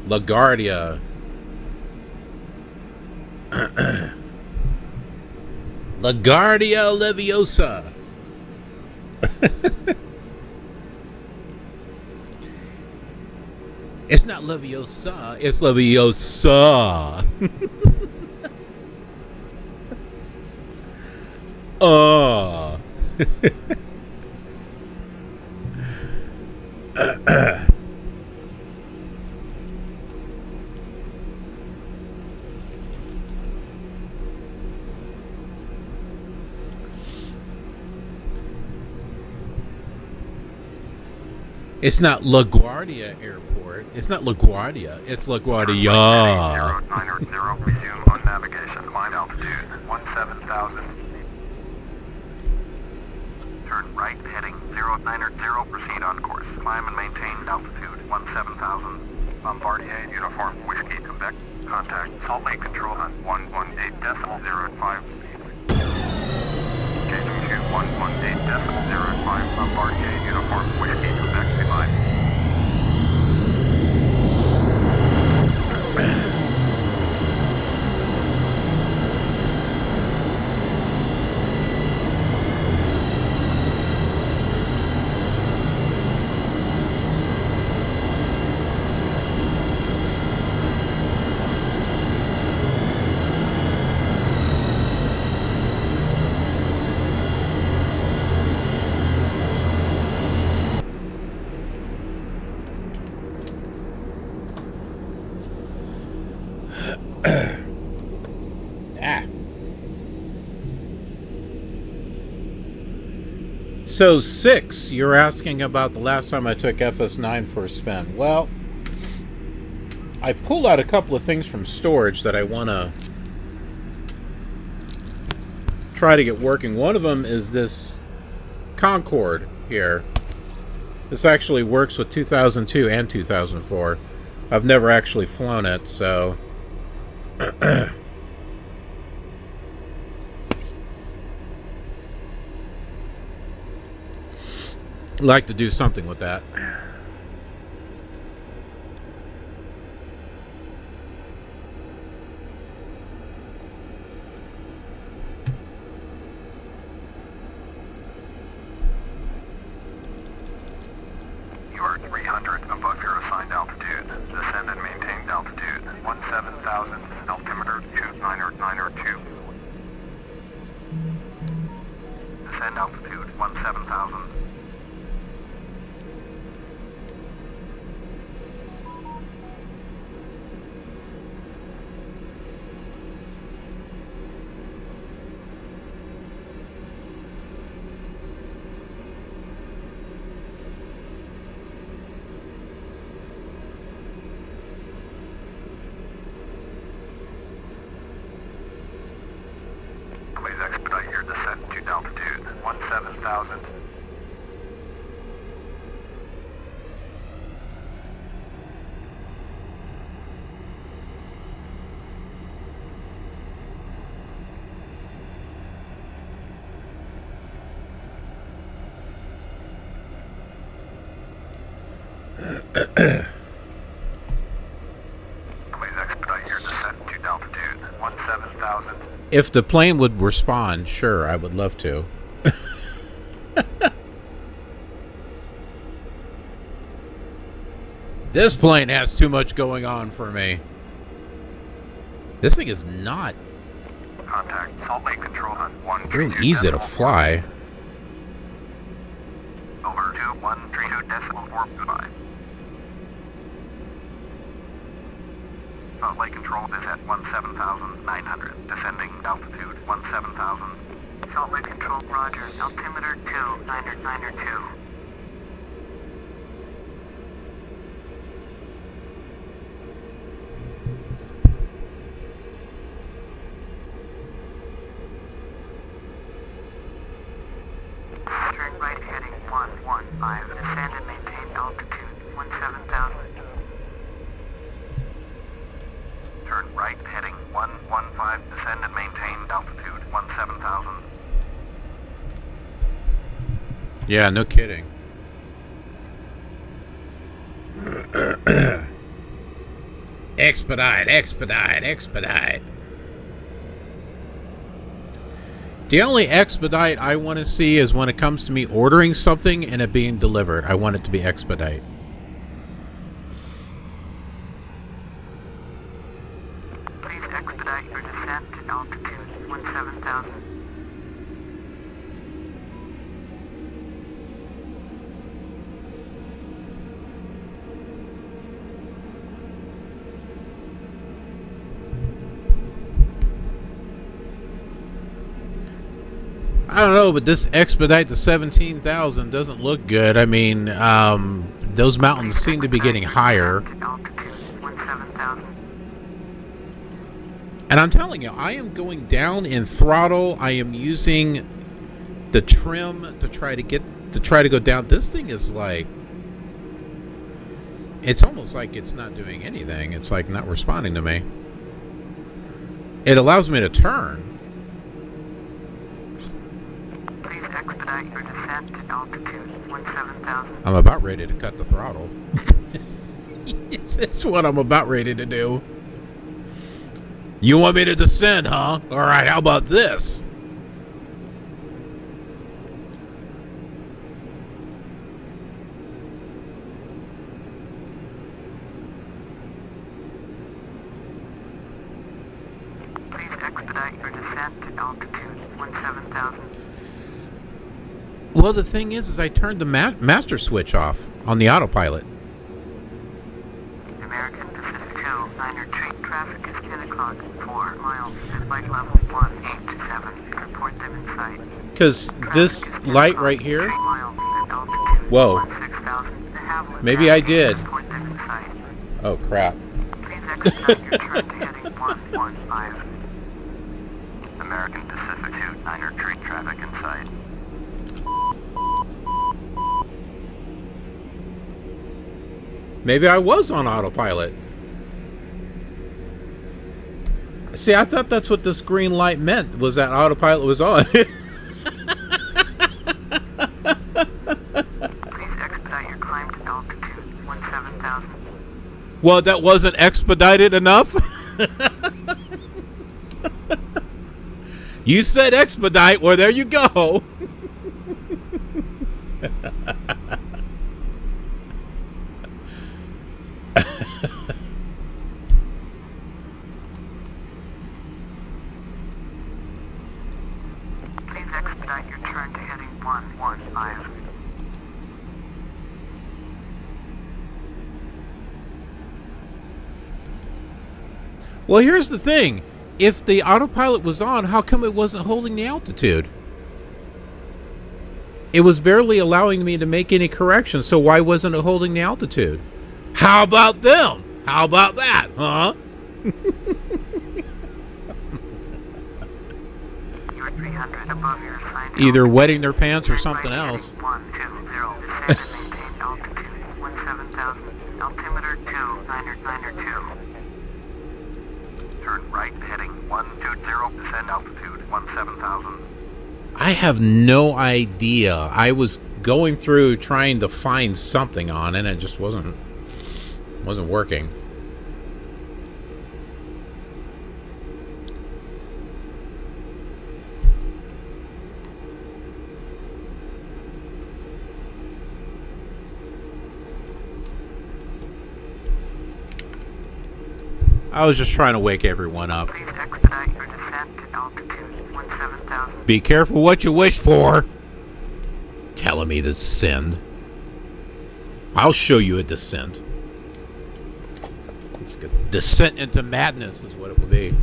LaGuardia. LaGuardia Leviosa. It's not Leviosa, it's Leviosa. Oh. It's not LaGuardia Airport. It's not LaGuardia. It's LaGuardia. 090, resume on navigation. Climb altitude 17,000. right heading 090, proceed on course. Climb and maintain altitude 17,000. Bombardier Uniform Whiskey, Quebec. Contact Salt Lake Control on 118.05 speed. KW 118.05, Bombardier Uniform Whiskey, Quebec, goodbye. So 6, you're asking about the last time I took FS9 for a spin. Well, I pulled out a couple of things from storage that I want to try to get working. One of them is this Concorde here. This actually works with 2002 and 2004. I've never actually flown it, so like to do something with that. You are 300 above your assigned altitude. Descend and maintain altitude 17,000. Altimeter 29092. Descend altitude 17,000. Please expedite your descent to altitude 17,000. Please expedite your descent to altitude 17,000. If the plane would respond, sure, I would love to. This plane has too much going on for me. This thing is not Contact Salt Lake Control on 132. really easy to fly. Over 2132.4, goodbye. Salt Lake Control is at 17,900. Descending altitude 17,000. Salt Lake Control, roger. Altimeter 29092. Turn right heading 115. Descend and maintain altitude 17,000. Turn right heading 115. Descend and maintain altitude 17,000. Yeah, no kidding. Expedite, expedite, expedite. The only expedite I want to see is when it comes to me ordering something and it being delivered. I want it to be expedite. Please expedite your descent to altitude 17,000. I don't know, but this expedite to 17,000 doesn't look good. I mean, those mountains seem to be getting higher. Altitude 17,000. And I'm telling you, I am going down in throttle. I am using the trim to try to go down. This thing is like, it's almost like it's not doing anything. It's like not responding to me. It allows me to turn. Please expedite your descent to altitude 17,000. I'm about ready to cut the throttle. It's what I'm about ready to do. You want me to descend, huh? All right, how about this? Please expedite your descent to altitude 17,000. Well, the thing is I turned the master switch off on the autopilot. American Pacific 2, 9 retreat. Traffic is 10 o'clock, 4 miles. Flight level 187. Report them in sight. Because this Traffic is light 10 right o'clock, here. 3 miles at altitude Whoa. 16,000. The Havilland Maybe I Pass, did. report them in sight. Oh, crap. Please expedite your turn to heading 115. American Pacific 2, 9 retreat. Traffic in sight. Maybe I was on autopilot. See, I thought that's what this green light meant, was that autopilot was on. Please expedite your climb to altitude 17,000. Well, that wasn't expedited enough? You said expedite, well, there you go. Please expedite your turn to heading 115. Well, here's the thing. If the autopilot was on, how come it wasn't holding the altitude? It was barely allowing me to make any corrections, so why wasn't it holding the altitude? How about them? How about that, huh? You're 300 above your assigned Either wetting their pants or something else. 120. Descend and maintain altitude 17,000. Altimeter 2, 902. Turn right heading 120. Descend altitude 17,000. I have no idea. I was going through trying to find something on it, and it just wasn't working. I was just trying to wake everyone up. Please expedite your descent to altitude 17,000. Be careful what you wish for. Telling me to descend. I'll show you a descent. It's good. Descent into madness is what it will be.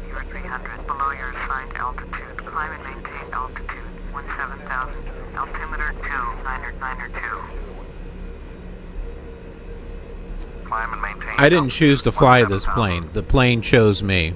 You're 300 below your assigned altitude. Climb and maintain altitude 17,000. Altimeter 2, 902. Climb and maintain. I didn't choose to fly this 17,000. plane. The plane chose me.